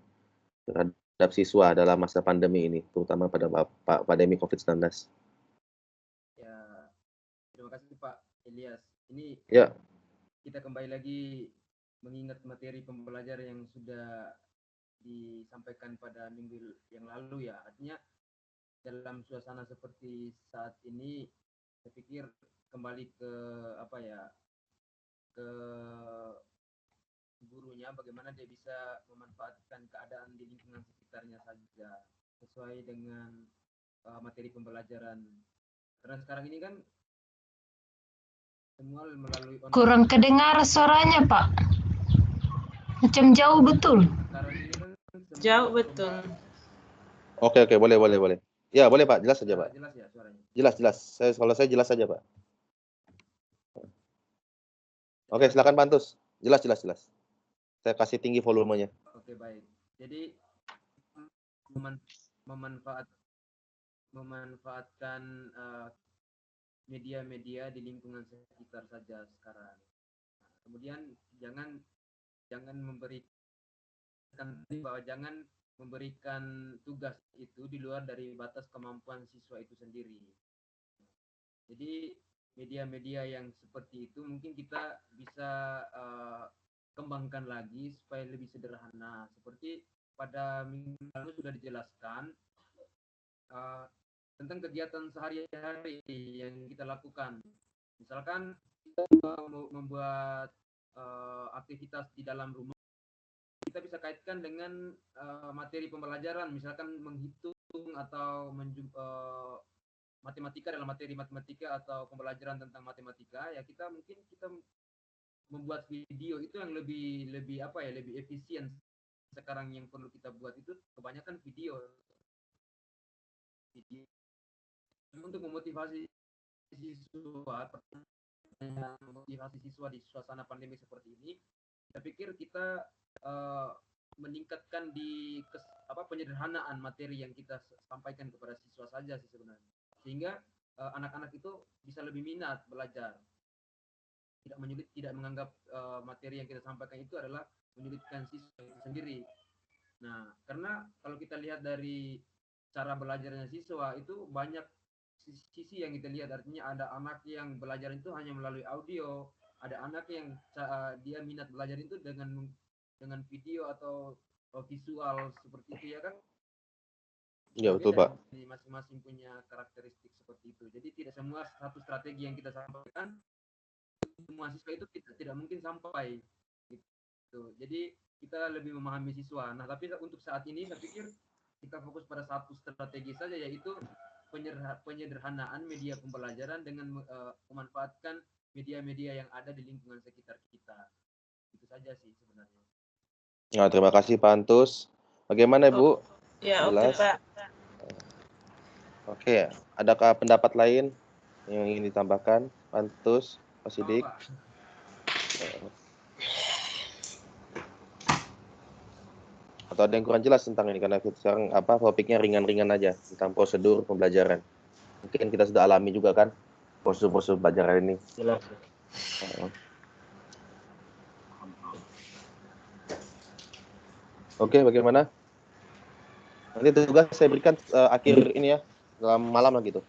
terhadap siswa dalam masa pandemi ini, terutama pada pandemi COVID-19. Ya, terima kasih Pak Elias. Ini ya, kita kembali lagi mengingat materi pembelajaran yang sudah disampaikan pada minggu yang lalu ya. Artinya dalam suasana seperti saat ini, saya pikir kembali ke ke gurunya, bagaimana dia bisa memanfaatkan keadaan di lingkungan sekitarnya saja sesuai dengan materi pembelajaran. Karena sekarang ini kan semua melalui online. Kurang kedengar suaranya, Pak. Macam jauh betul. Sekarang ini kan jauh betul. Oke, boleh. Ya, boleh Pak, jelas saja Pak. Jelas ya suaranya? Jelas. Kalau saya jelas saja Pak. Oke, silakan Pak Antus. Jelas. Saya kasih tinggi volumenya. Oke, baik. Jadi memanfaatkan media-media di lingkungan sekitar saja sekarang. Kemudian jangan memberikan tugas itu di luar dari batas kemampuan siswa itu sendiri. Jadi media-media yang seperti itu mungkin kita bisa kembangkan lagi supaya lebih sederhana. Seperti pada minggu lalu sudah dijelaskan tentang kegiatan sehari-hari yang kita lakukan. Misalkan kita membuat aktivitas di dalam rumah, kita bisa kaitkan dengan materi pembelajaran, misalkan menghitung atau matematika dalam materi matematika atau pembelajaran tentang matematika, ya kita membuat video itu yang lebih apa ya, lebih efisien. Sekarang yang perlu kita buat itu kebanyakan video untuk memotivasi siswa, memotivasi siswa di suasana pandemi seperti ini. Saya pikir kita meningkatkan di penyederhanaan materi yang kita sampaikan kepada siswa saja sih sebenarnya, sehingga anak-anak itu bisa lebih minat belajar, tidak menyulit, tidak menganggap materi yang kita sampaikan itu adalah menyulitkan siswa itu sendiri. Nah, karena kalau kita lihat dari cara belajarnya siswa itu banyak sisi yang kita lihat, artinya ada anak yang belajar itu hanya melalui audio, ada anak yang dia minat belajar itu dengan video atau visual seperti itu, ya kan? Iya betul Pak. Masing-masing punya karakteristik seperti itu. Jadi tidak semua satu strategi yang kita sampaikan semua siswa itu kita tidak mungkin sampai gitu. Jadi kita lebih memahami siswa. Nah, tapi untuk saat ini saya pikir kita fokus pada satu strategi saja, yaitu penyederhanaan media pembelajaran dengan memanfaatkan media-media yang ada di lingkungan sekitar kita. Itu saja sih sebenarnya. Nah, terima kasih Pak Antus. Bagaimana Ibu? Ya, oke Jelas? Pak. Oke, adakah pendapat lain yang ingin ditambahkan? Pak Antus, Pak Sidik? Atau ada yang kurang jelas tentang ini, karena kita sekarang topiknya ringan-ringan aja tentang prosedur pembelajaran. Mungkin kita sudah alami juga kan prosedur pembelajaran ini. Jelas. Oke, bagaimana? Nanti tugas saya berikan akhir ini ya, dalam malam lah gitu.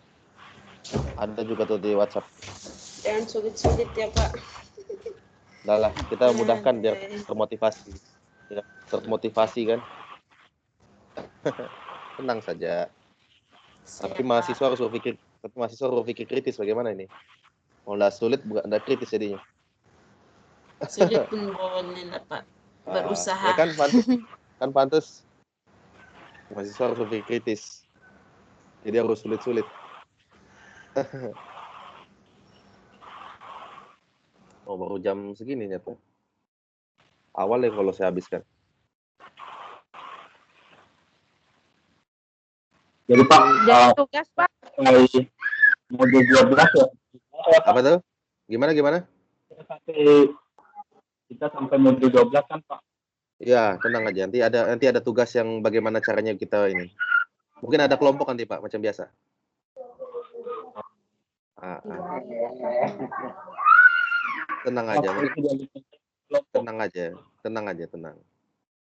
Ada juga tuh di WhatsApp. Jangan sulit-sulit ya Pak. Udah lah, kita mudahkan biar termotivasi. Ya, termotivasi kan. Tenang saja. Tapi mahasiswa harus berpikir kritis bagaimana ini. Kalau nggak sulit, bukan nggak kritis jadinya. Sulit pun boleh lah Pak. Berusaha. Ya kan pantas. Mahasiswa harus berpikir kritis. Jadi harus sulit-sulit. Oh, baru jam segini nyata. Awal ya kalau saya habiskan. Jadi Pak, tugas Pak. modul 12 ya. Apa tuh? Gimana? Kita sampai modul 12 kan Pak. Ya, tenang aja. Nanti ada tugas yang bagaimana caranya kita ini. Mungkin ada kelompok nanti Pak, macam biasa. Tenang aja. Tenang.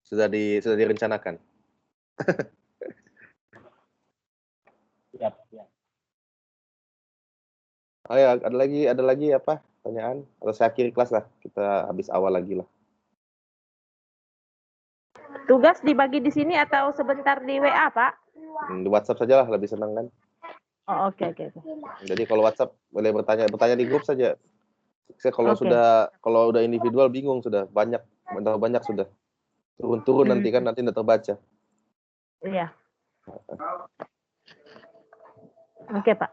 Sudah direncanakan. Siap. Oh ya, ada lagi apa pertanyaan? Atau saya akhiri kelas lah, kita habis awal lagi lah. Tugas dibagi di sini atau sebentar di WA, Pak? Di WhatsApp saja lah, lebih senang kan. Oh, oke. Jadi kalau WhatsApp boleh bertanya di grup saja. Saya kalau udah individual bingung sudah, banyak sudah. Turun nanti nggak terbaca. Iya. Oke, Pak.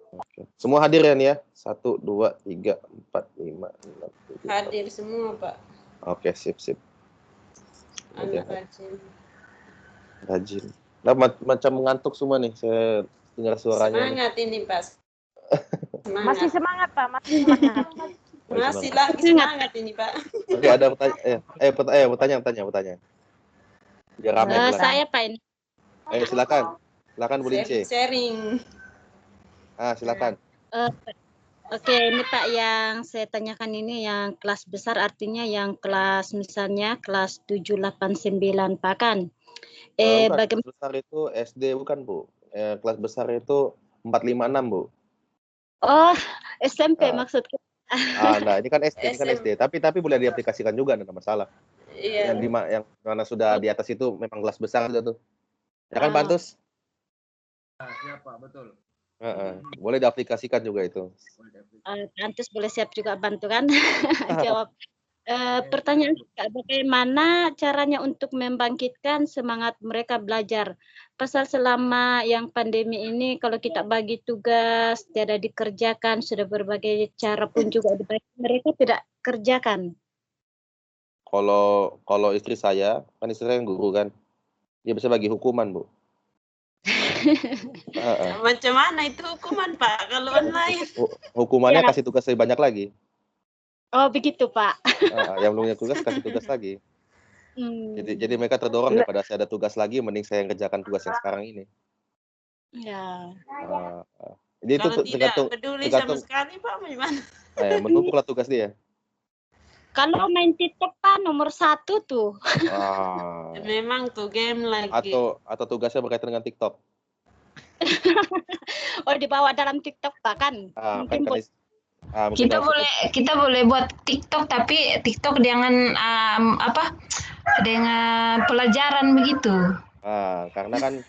Oke. Semua hadir ya nih ya? 1, 2, 3, 4, 5, 6, 7. Hadir semua Pak. Oke, sip. Anak rajin. Nah, macam mengantuk semua nih, saya dengar suaranya. Semangat nih. Ini Pak. Semangat. Masih semangat Pak, masih semangat. Masih lagi semangat ini Pak. Oke, ada pertanyaan. Bertanya. Biar ramai kelas. Saya Pak ini. Silakan Bu Lince. Sharing. Silakan. Oke, ini Pak yang saya tanyakan ini yang kelas besar, artinya yang kelas misalnya kelas 7, 8, 9 Pak kan. Kelas besar itu SD bukan Bu. Kelas besar itu 4, 5, 6 Bu. Oh, SMP maksudnya. Nah ini kan SD. Tapi boleh diaplikasikan juga, tidak masalah. Iya. Yang mana sudah di atas itu memang kelas besar sudah tuh. Ya kan Pantus? Siapa, betul. Boleh diaplikasikan juga itu. Pantus boleh siap juga bantu kan? Jawab. Pertanyaan Kak, bagaimana caranya untuk membangkitkan semangat mereka belajar? Pasal selama yang pandemi ini, kalau kita bagi tugas, tidak dikerjakan, sudah berbagai cara pun juga dibagi, mereka tidak kerjakan. Kalau istri saya, kan istri saya yang guru kan, dia bisa bagi hukuman, Bu. Macam mana itu hukuman, Pak, kalau online? Hukumannya Ya. kasih tugas lebih banyak lagi. Oh begitu Pak. Yang belum punya tugas kasih tugas lagi. Jadi mereka terdorong daripada saya ada tugas lagi, mending saya yang kerjakan tugas yang sekarang ini. Ya. Jadi itu Kalau tidak peduli sama tergantung sekali, Pak, bagaimana? menumpuklah tugas dia. Kalau main TikTok Pak nomor 1 tuh. Memang tuh game lagi. Atau tugasnya berkaitan dengan TikTok. Oh dibawa dalam TikTok Pak kan? Mungkin kita boleh buat TikTok, tapi TikTok dengan dengan pelajaran begitu. Karena kan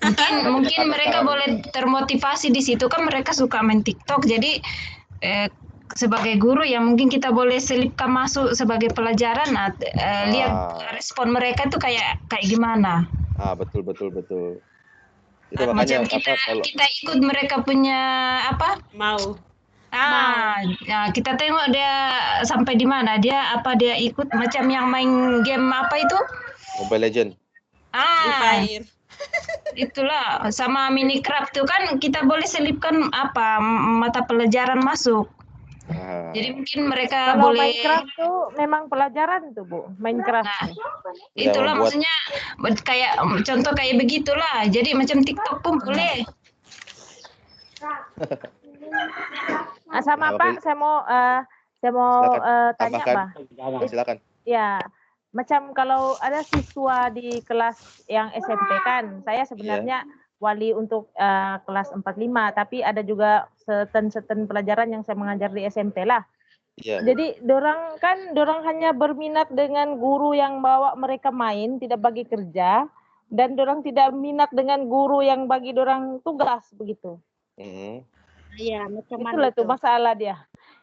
mungkin mereka boleh termotivasi di situ kan, mereka suka main TikTok. Jadi sebagai guru ya mungkin kita boleh selipkan masuk sebagai pelajaran. Lihat respon mereka tuh kayak gimana. Betul. Itu Macam makanya kita ikut mereka punya mau. Kita tengok dia sampai di mana, dia ikut macam yang main game apa itu? Mobile Legend. Itulah sama Minecraft tuh kan kita boleh selipkan mata pelajaran masuk. Jadi mungkin mereka kalau boleh. Minecraft tuh memang pelajaran tuh Bu, Minecraft. Itulah maksudnya kayak contoh kayak begitulah. Jadi macam TikTok pun boleh. Sama Pak, saya mau tanya Pak. Silakan. Ya, macam kalau ada siswa di kelas yang SMP kan, saya sebenarnya wali untuk kelas 45, tapi ada juga seten pelajaran yang saya mengajar di SMP lah. Jadi dorang hanya berminat dengan guru yang bawa mereka main, tidak bagi kerja, dan dorang tidak minat dengan guru yang bagi dorang tugas begitu. Iya, macam mana Itulah tuh masalah dia.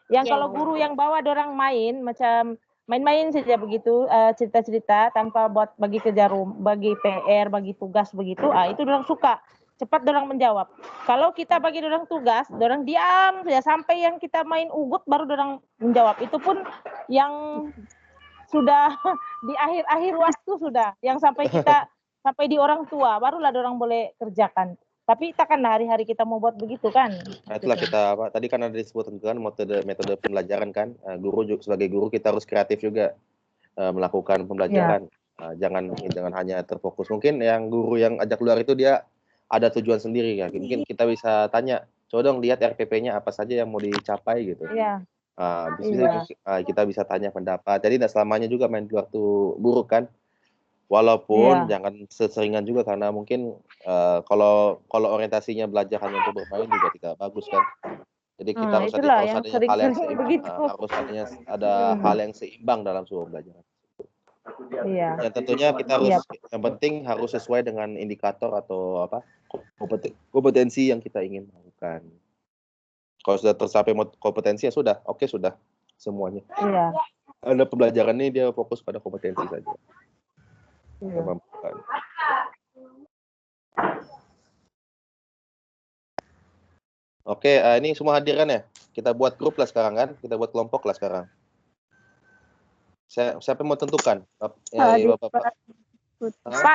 Yang kalau guru yang bawa dorang main, macam main-main saja begitu, cerita-cerita tanpa buat bagi kerja bagi PR, bagi tugas begitu, itu dorang suka. Cepat dorang menjawab. Kalau kita bagi dorang tugas, dorang diam saja sampai yang kita main ugut baru dorang menjawab. Itu pun yang sudah di akhir-akhir waktu sudah, yang sampai di orang tua barulah dorang boleh kerjakan. Tapi takkan hari-hari kita mau buat begitu kan? Itulah kita tadi kan ada disebutkan kan metode pembelajaran kan. Sebagai guru kita harus kreatif juga melakukan pembelajaran. Jangan hanya terfokus. Mungkin yang guru yang ajak keluar itu dia ada tujuan sendiri ya. Mungkin kita bisa tanya, coba dong lihat RPP-nya apa saja yang mau dicapai gitu. Kita bisa tanya pendapat. Jadi tidak selamanya juga main di waktu buruk kan. Walaupun jangan seseringan juga karena mungkin kalau orientasinya belajar hanya untuk bermain juga tidak bagus kan. Jadi kita harus ada hal yang seimbang dalam sebuah pembelajaran. Yang tentunya kita harus yang penting harus sesuai dengan indikator atau kompetensi yang kita ingin lakukan. Kalau sudah tercapai kompetensi ya sudah, sudah semuanya. Ada pembelajaran ini dia fokus pada kompetensi saja. Oke, ini semua hadir kan ya? Kita buat grup lah sekarang kan? Kita buat kelompok lah sekarang. Siapa yang mau tentukan? Pak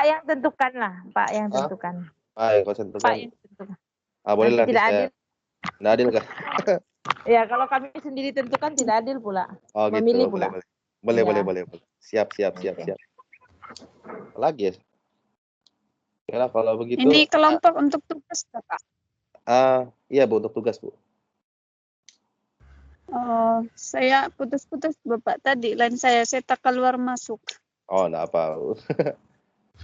yang tentukan lah, Pak yang tentukan. Kalau saya tentukan. Boleh lah. Tidak adil. Tidak adil kah? Ya, kalau kami sendiri tentukan tidak adil pula. Memilih pula. Boleh. Siap. Lagi ya? Ya kalau begitu. Ini kelompok untuk tugas, Bapak. Iya Bu, untuk tugas Bu. Saya putus-putus Bapak tadi, lain saya tak keluar masuk. Enggak apa.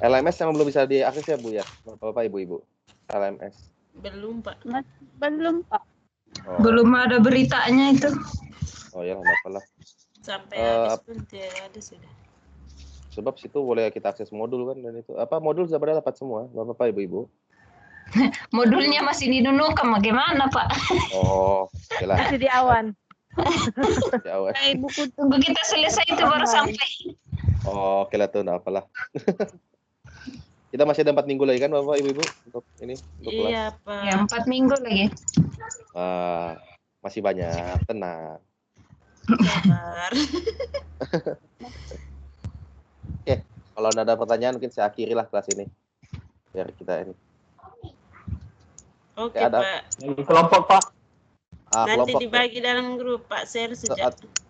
LMS yang belum bisa diakses ya Bu ya, Bapak Ibu-ibu. LMS. Belum Pak. Belum Pak. Belum ada beritanya itu. Ya nggak masalah. Sampai habis pun tidak ada sudah. Sebab situ boleh kita akses modul kan, dan itu modul sudah pada dapat semua Bapak Ibu-ibu. Modulnya masih dinunukan, bagaimana Pak? Oke lah. Masih di awan. Ya, wes. buku Tunggu kita selesai itu baru sampai. Oh, oke lah tuh, nggak apalah. Kita masih ada 4 minggu lagi kan, Bapak Ibu-ibu, untuk ini, untuk kelas. Iya, Pak. Ya, 4 minggu lagi. Masih banyak, tenang. Sabar. Oke, kalau nggak ada pertanyaan mungkin saya akhiri lah kelas ini. Biar kita ini. Oke, ada. Pak. Kelompok, Pak. Nanti Kelompok. dibagi dalam grup, Pak. Share saja.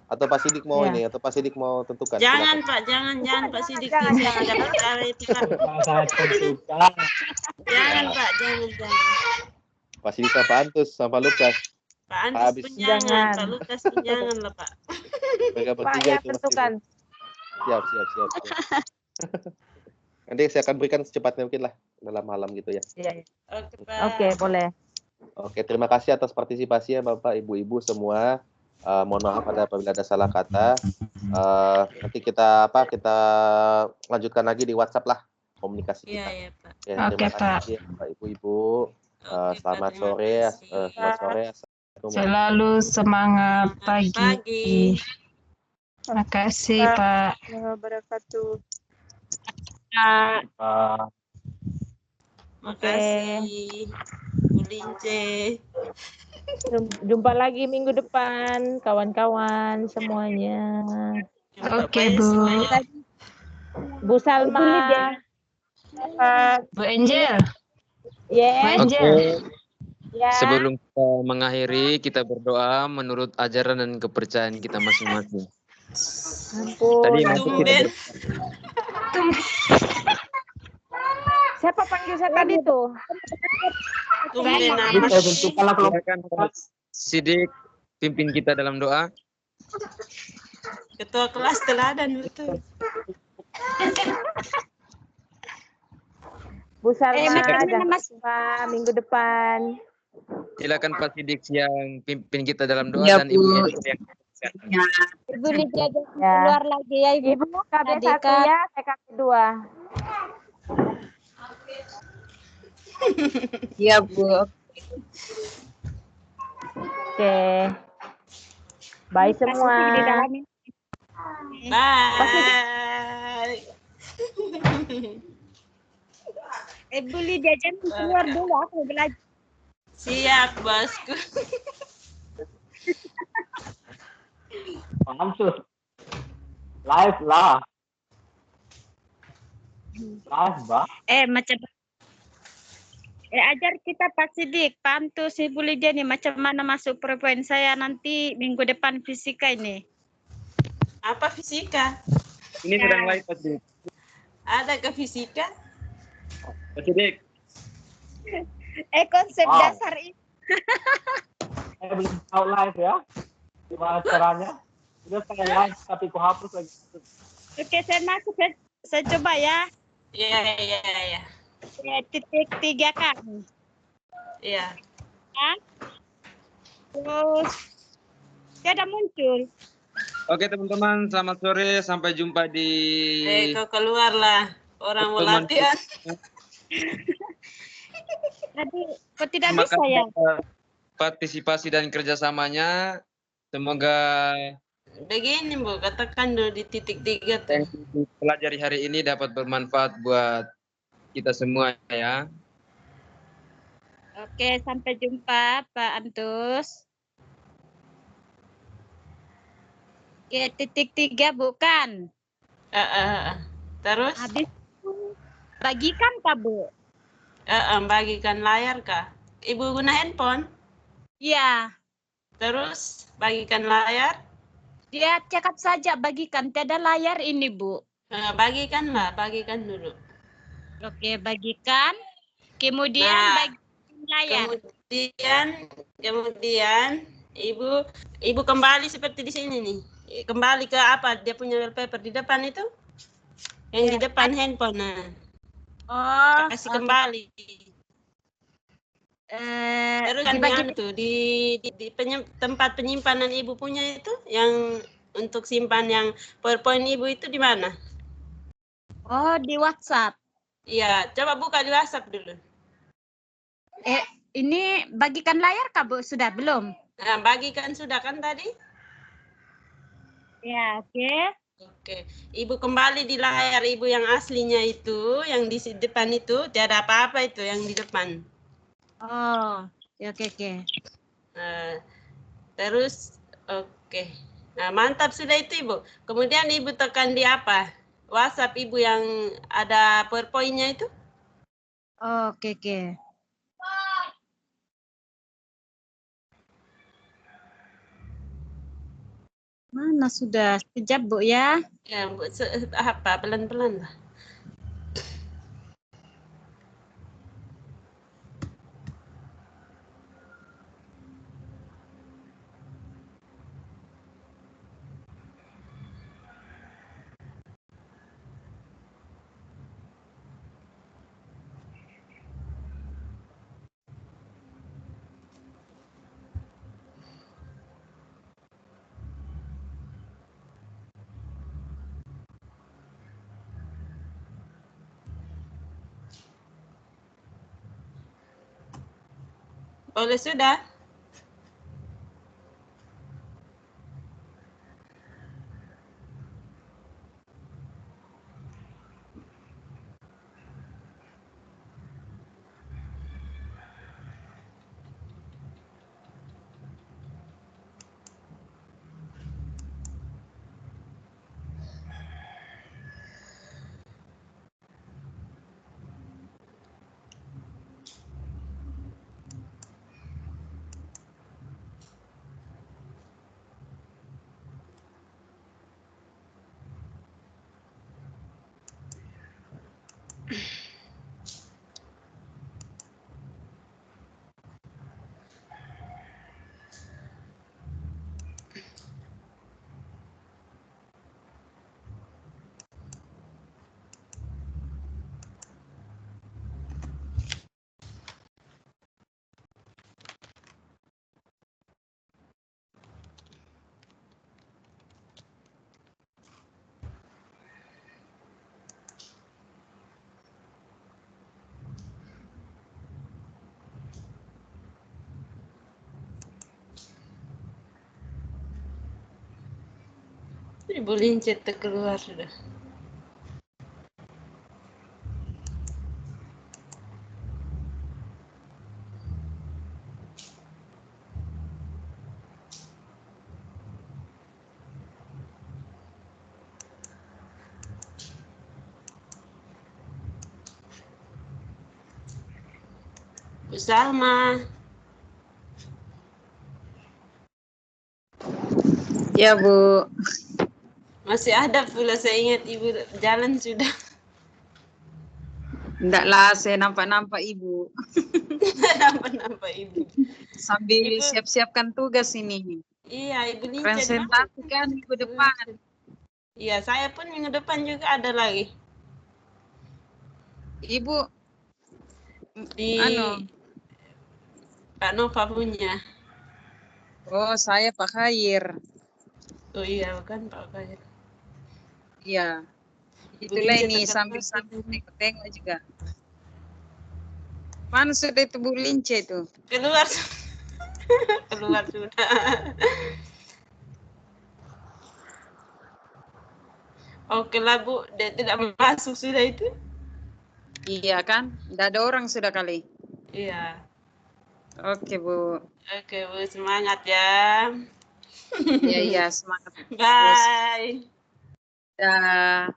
Atau Pak Sidik mau Ya. ini, atau Pak Sidik mau tentukan. Jangan, silakan. Pak. Jangan Pak Sidik. Jangan, Saya jangan. tidak percaya itu, Pak. Saya tentukan. Jangan, Pak. Jangan. Pak Sidik sama Pak Antus, sama Pak Lukas. Pak Antus Habis. pun jangan. Jangan. Pak Lukas pun jangan lah, Pak. Mereka Pak bertiga ya itu Mas tentukan. Ibu. Siap. Nanti saya akan berikan secepatnya mungkin lah dalam malam gitu ya. Iya. Oke, Pak. Oke, boleh. Oke, terima kasih atas partisipasinya Bapak, Ibu-ibu semua. Mohon maaf apabila ada salah kata. Nanti kita lanjutkan lagi di WhatsApp lah komunikasi Iya, kita. iya, Pak. Ya, Oke, terima Pak. kasih Bapak Ibu-ibu. Oke, Selamat Pak, sore. terima kasih. Selamat sore. Assalamualaikum. Selalu semangat pagi. Pagi. Terima kasih, Pak. wabarakatuh. Pak. Makasih. Bu Lince. Jumpa lagi minggu depan, kawan-kawan semuanya. Oke, Bu. Bu Salma. Bu Angel. Bu Yes. Angel. Ya. Sebelum kita mengakhiri, kita berdoa menurut ajaran dan kepercayaan kita masing-masing. Ampun. Tadi masuk kita Tumben. Siapa panggil saya tadi tuh? Tumben Kita amat. tentukanlah kelompok. silakan Pak Sidik pimpin kita dalam doa. Ketua kelas teladan betul. Bu Salma, macam mana, jangan Mas? lupa minggu depan. Silakan Pak Sidik yang pimpin kita dalam doa Ya, dan Ibu Bu. Angel yang Ibu Lydia jangan Ya. keluar lagi ya Ibu. Ibu KB Tadi 1 kan- ya, saya KB 2. Iya, Bu. Oke. Bye semua. Di dalam Bye. Ibu Lydia jangan keluar dulu aku belajar. Siap, bosku. Pak Ansus. Live lah. Live, Mbak. Macam ajar kita Pak Sidik, Pantus Ibu Lydia nih macam mana masuk PowerPoint saya nanti minggu depan fisika ini. Apa fisika? ini sedang live Pak Sidik. Ada ke fisika? Pak Sidik, Konsep Wow. dasar ini. Saya belum tahu live ya. Gimana caranya? Udah saya live tapi ku hapus lagi. Oke, saya masuk ya. Saya coba ya. Iya. Titik 3 kan. Iya. Terus tidak muncul. oke teman-teman, selamat sore, sampai jumpa di Kau keluar lah. Orang mau pertemuan latihan. Tadi kok tidak Terima bisa kasih ya? atas partisipasi dan kerjasamanya. Semoga Begini, Bu. Katakan dulu di titik 3 tuh. yang dipelajari hari ini dapat bermanfaat buat kita semua ya. Oke, sampai jumpa Pak Antus. Oke, titik 3 bukan. Terus? Habis itu bagikan Kak Bu? Bagikan layar kah? Ibu guna handphone? Iya. Terus bagikan layar? Dia cakap saja bagikan, tiada layar ini Bu. Bagikan dulu. Oke, bagikan. Kemudian Nah, bagikan layar. Kemudian ibu kembali seperti di sini nih. Kembali ke apa? Dia punya wallpaper di depan itu? Yang di depan handphone. Nah. Oh, Kasih kembali. Terus kan dibagi- yang tuh di tempat penyimpanan ibu punya itu yang untuk simpan yang PowerPoint ibu itu di mana? Oh, di WhatsApp. Iya, coba buka di WhatsApp dulu. Ini bagikan layar Kak Bu? Sudah belum? Nah, bagikan sudah kan tadi? Ya, oke. Oke, Ibu kembali di layar Ibu yang aslinya itu, yang di depan itu, tiada apa-apa itu yang di depan. Oh, oke, oke. Terus, oke. Nah, mantap sudah itu Ibu. Kemudian Ibu tekan di apa? WhatsApp Ibu yang ada PowerPoint-nya itu? Oke, oke. Mana sudah? Sekejap, Bu ya. Ya, Bu, apa? Pelan-pelan lah. Boleh sudah? Ibu lincet keluar sudah. Bu Salma. Ya, Bu. Masih ada pula, saya ingat Ibu jalan sudah. Enggaklah, saya nampak-nampak Ibu. Nampak Ibu. Sambil Ibu, siap-siapkan tugas ini. iya Ibu lincet Presentasi kan minggu depan. Iya, saya pun minggu depan juga ada lagi. Ibu, Di Kak Nova punya. Oh, saya Pak Khair. Oh iya, bukan Pak Khair. Iya. Ibu Itulah lincet ini sambil-sambil tengok-tengok juga. Mana sudah itu Bu Lince itu? Keluar. Keluar sudah. Oke lah Bu, dia tidak masuk sudah itu. Iya kan? Tidak ada orang sudah kali. Iya. Oke Bu. Oke Bu, semangat ya. Iya, iya, semangat. Bye. Dah.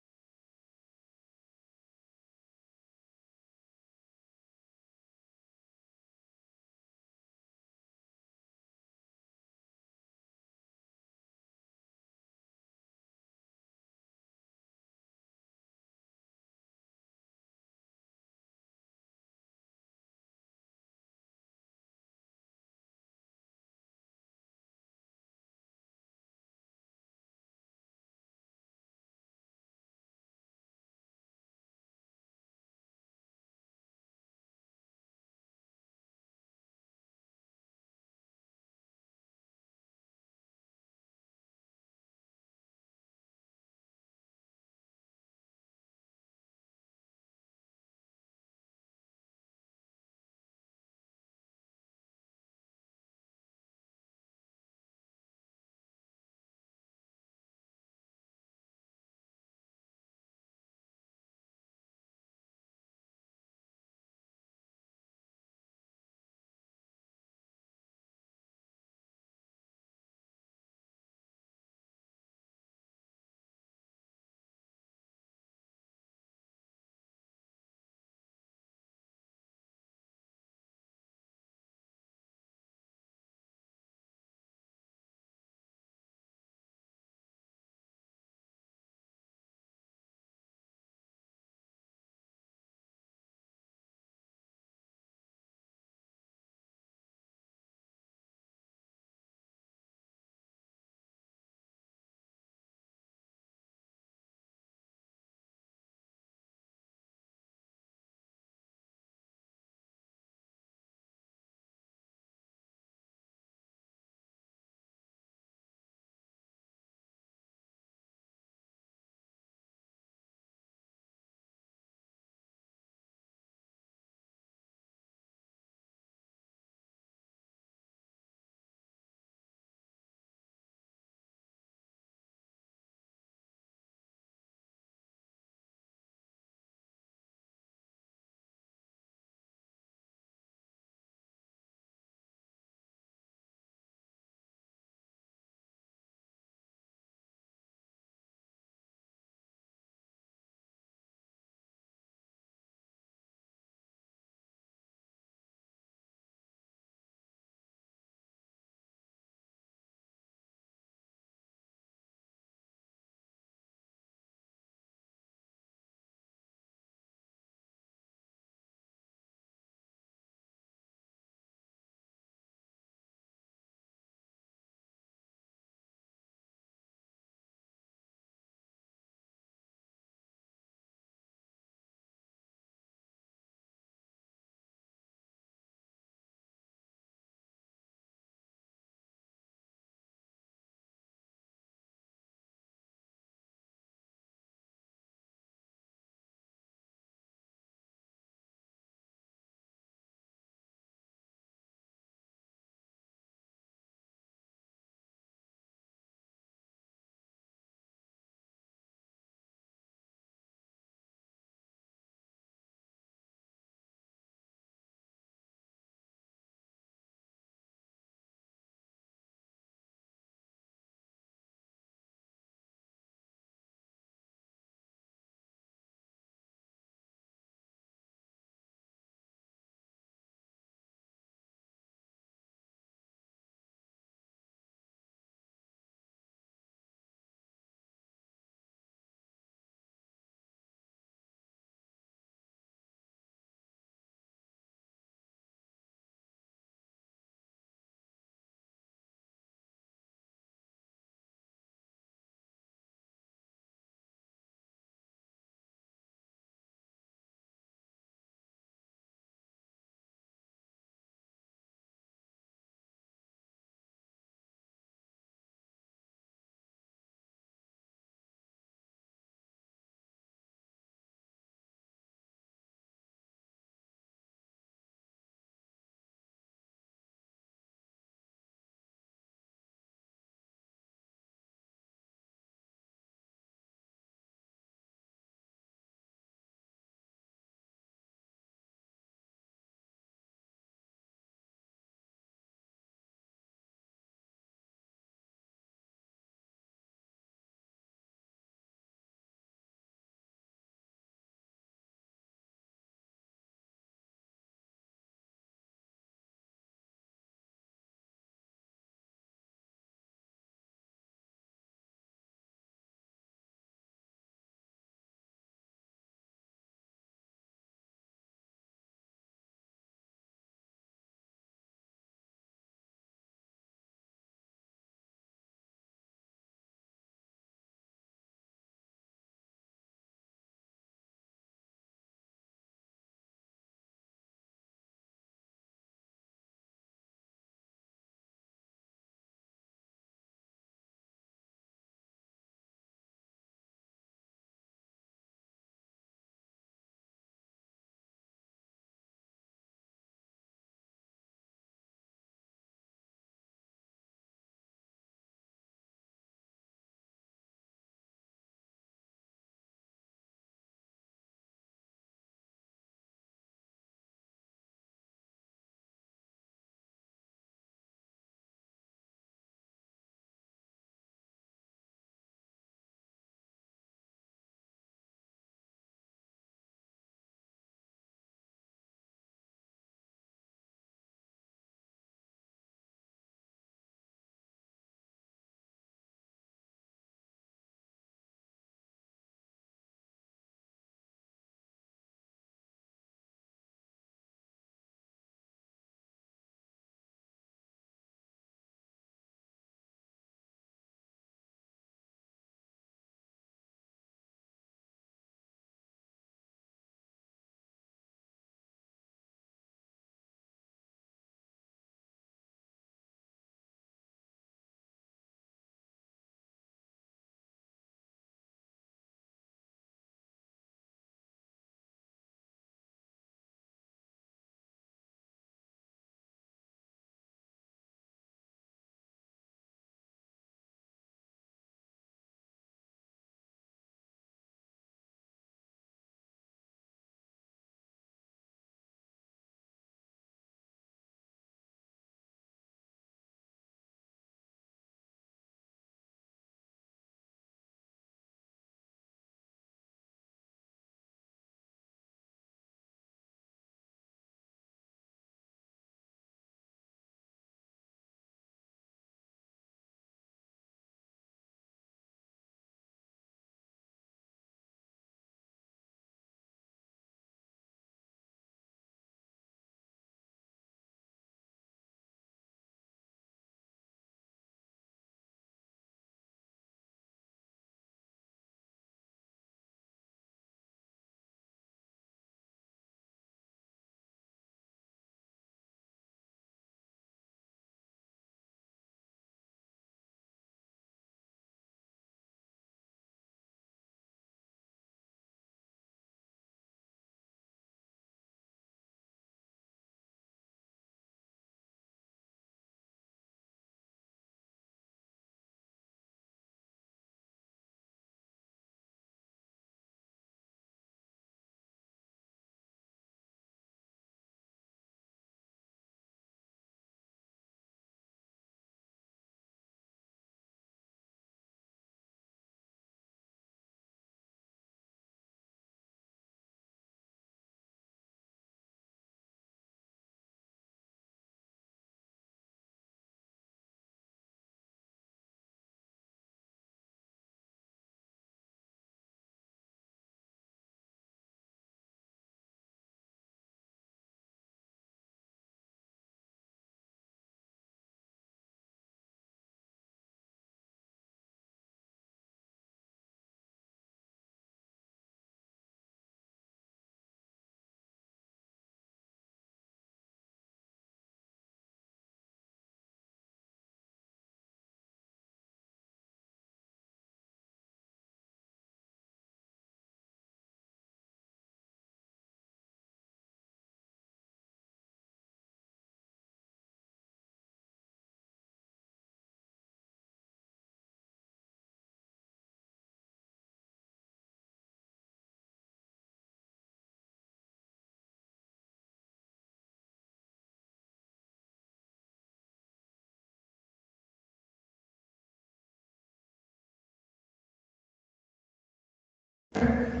Mas.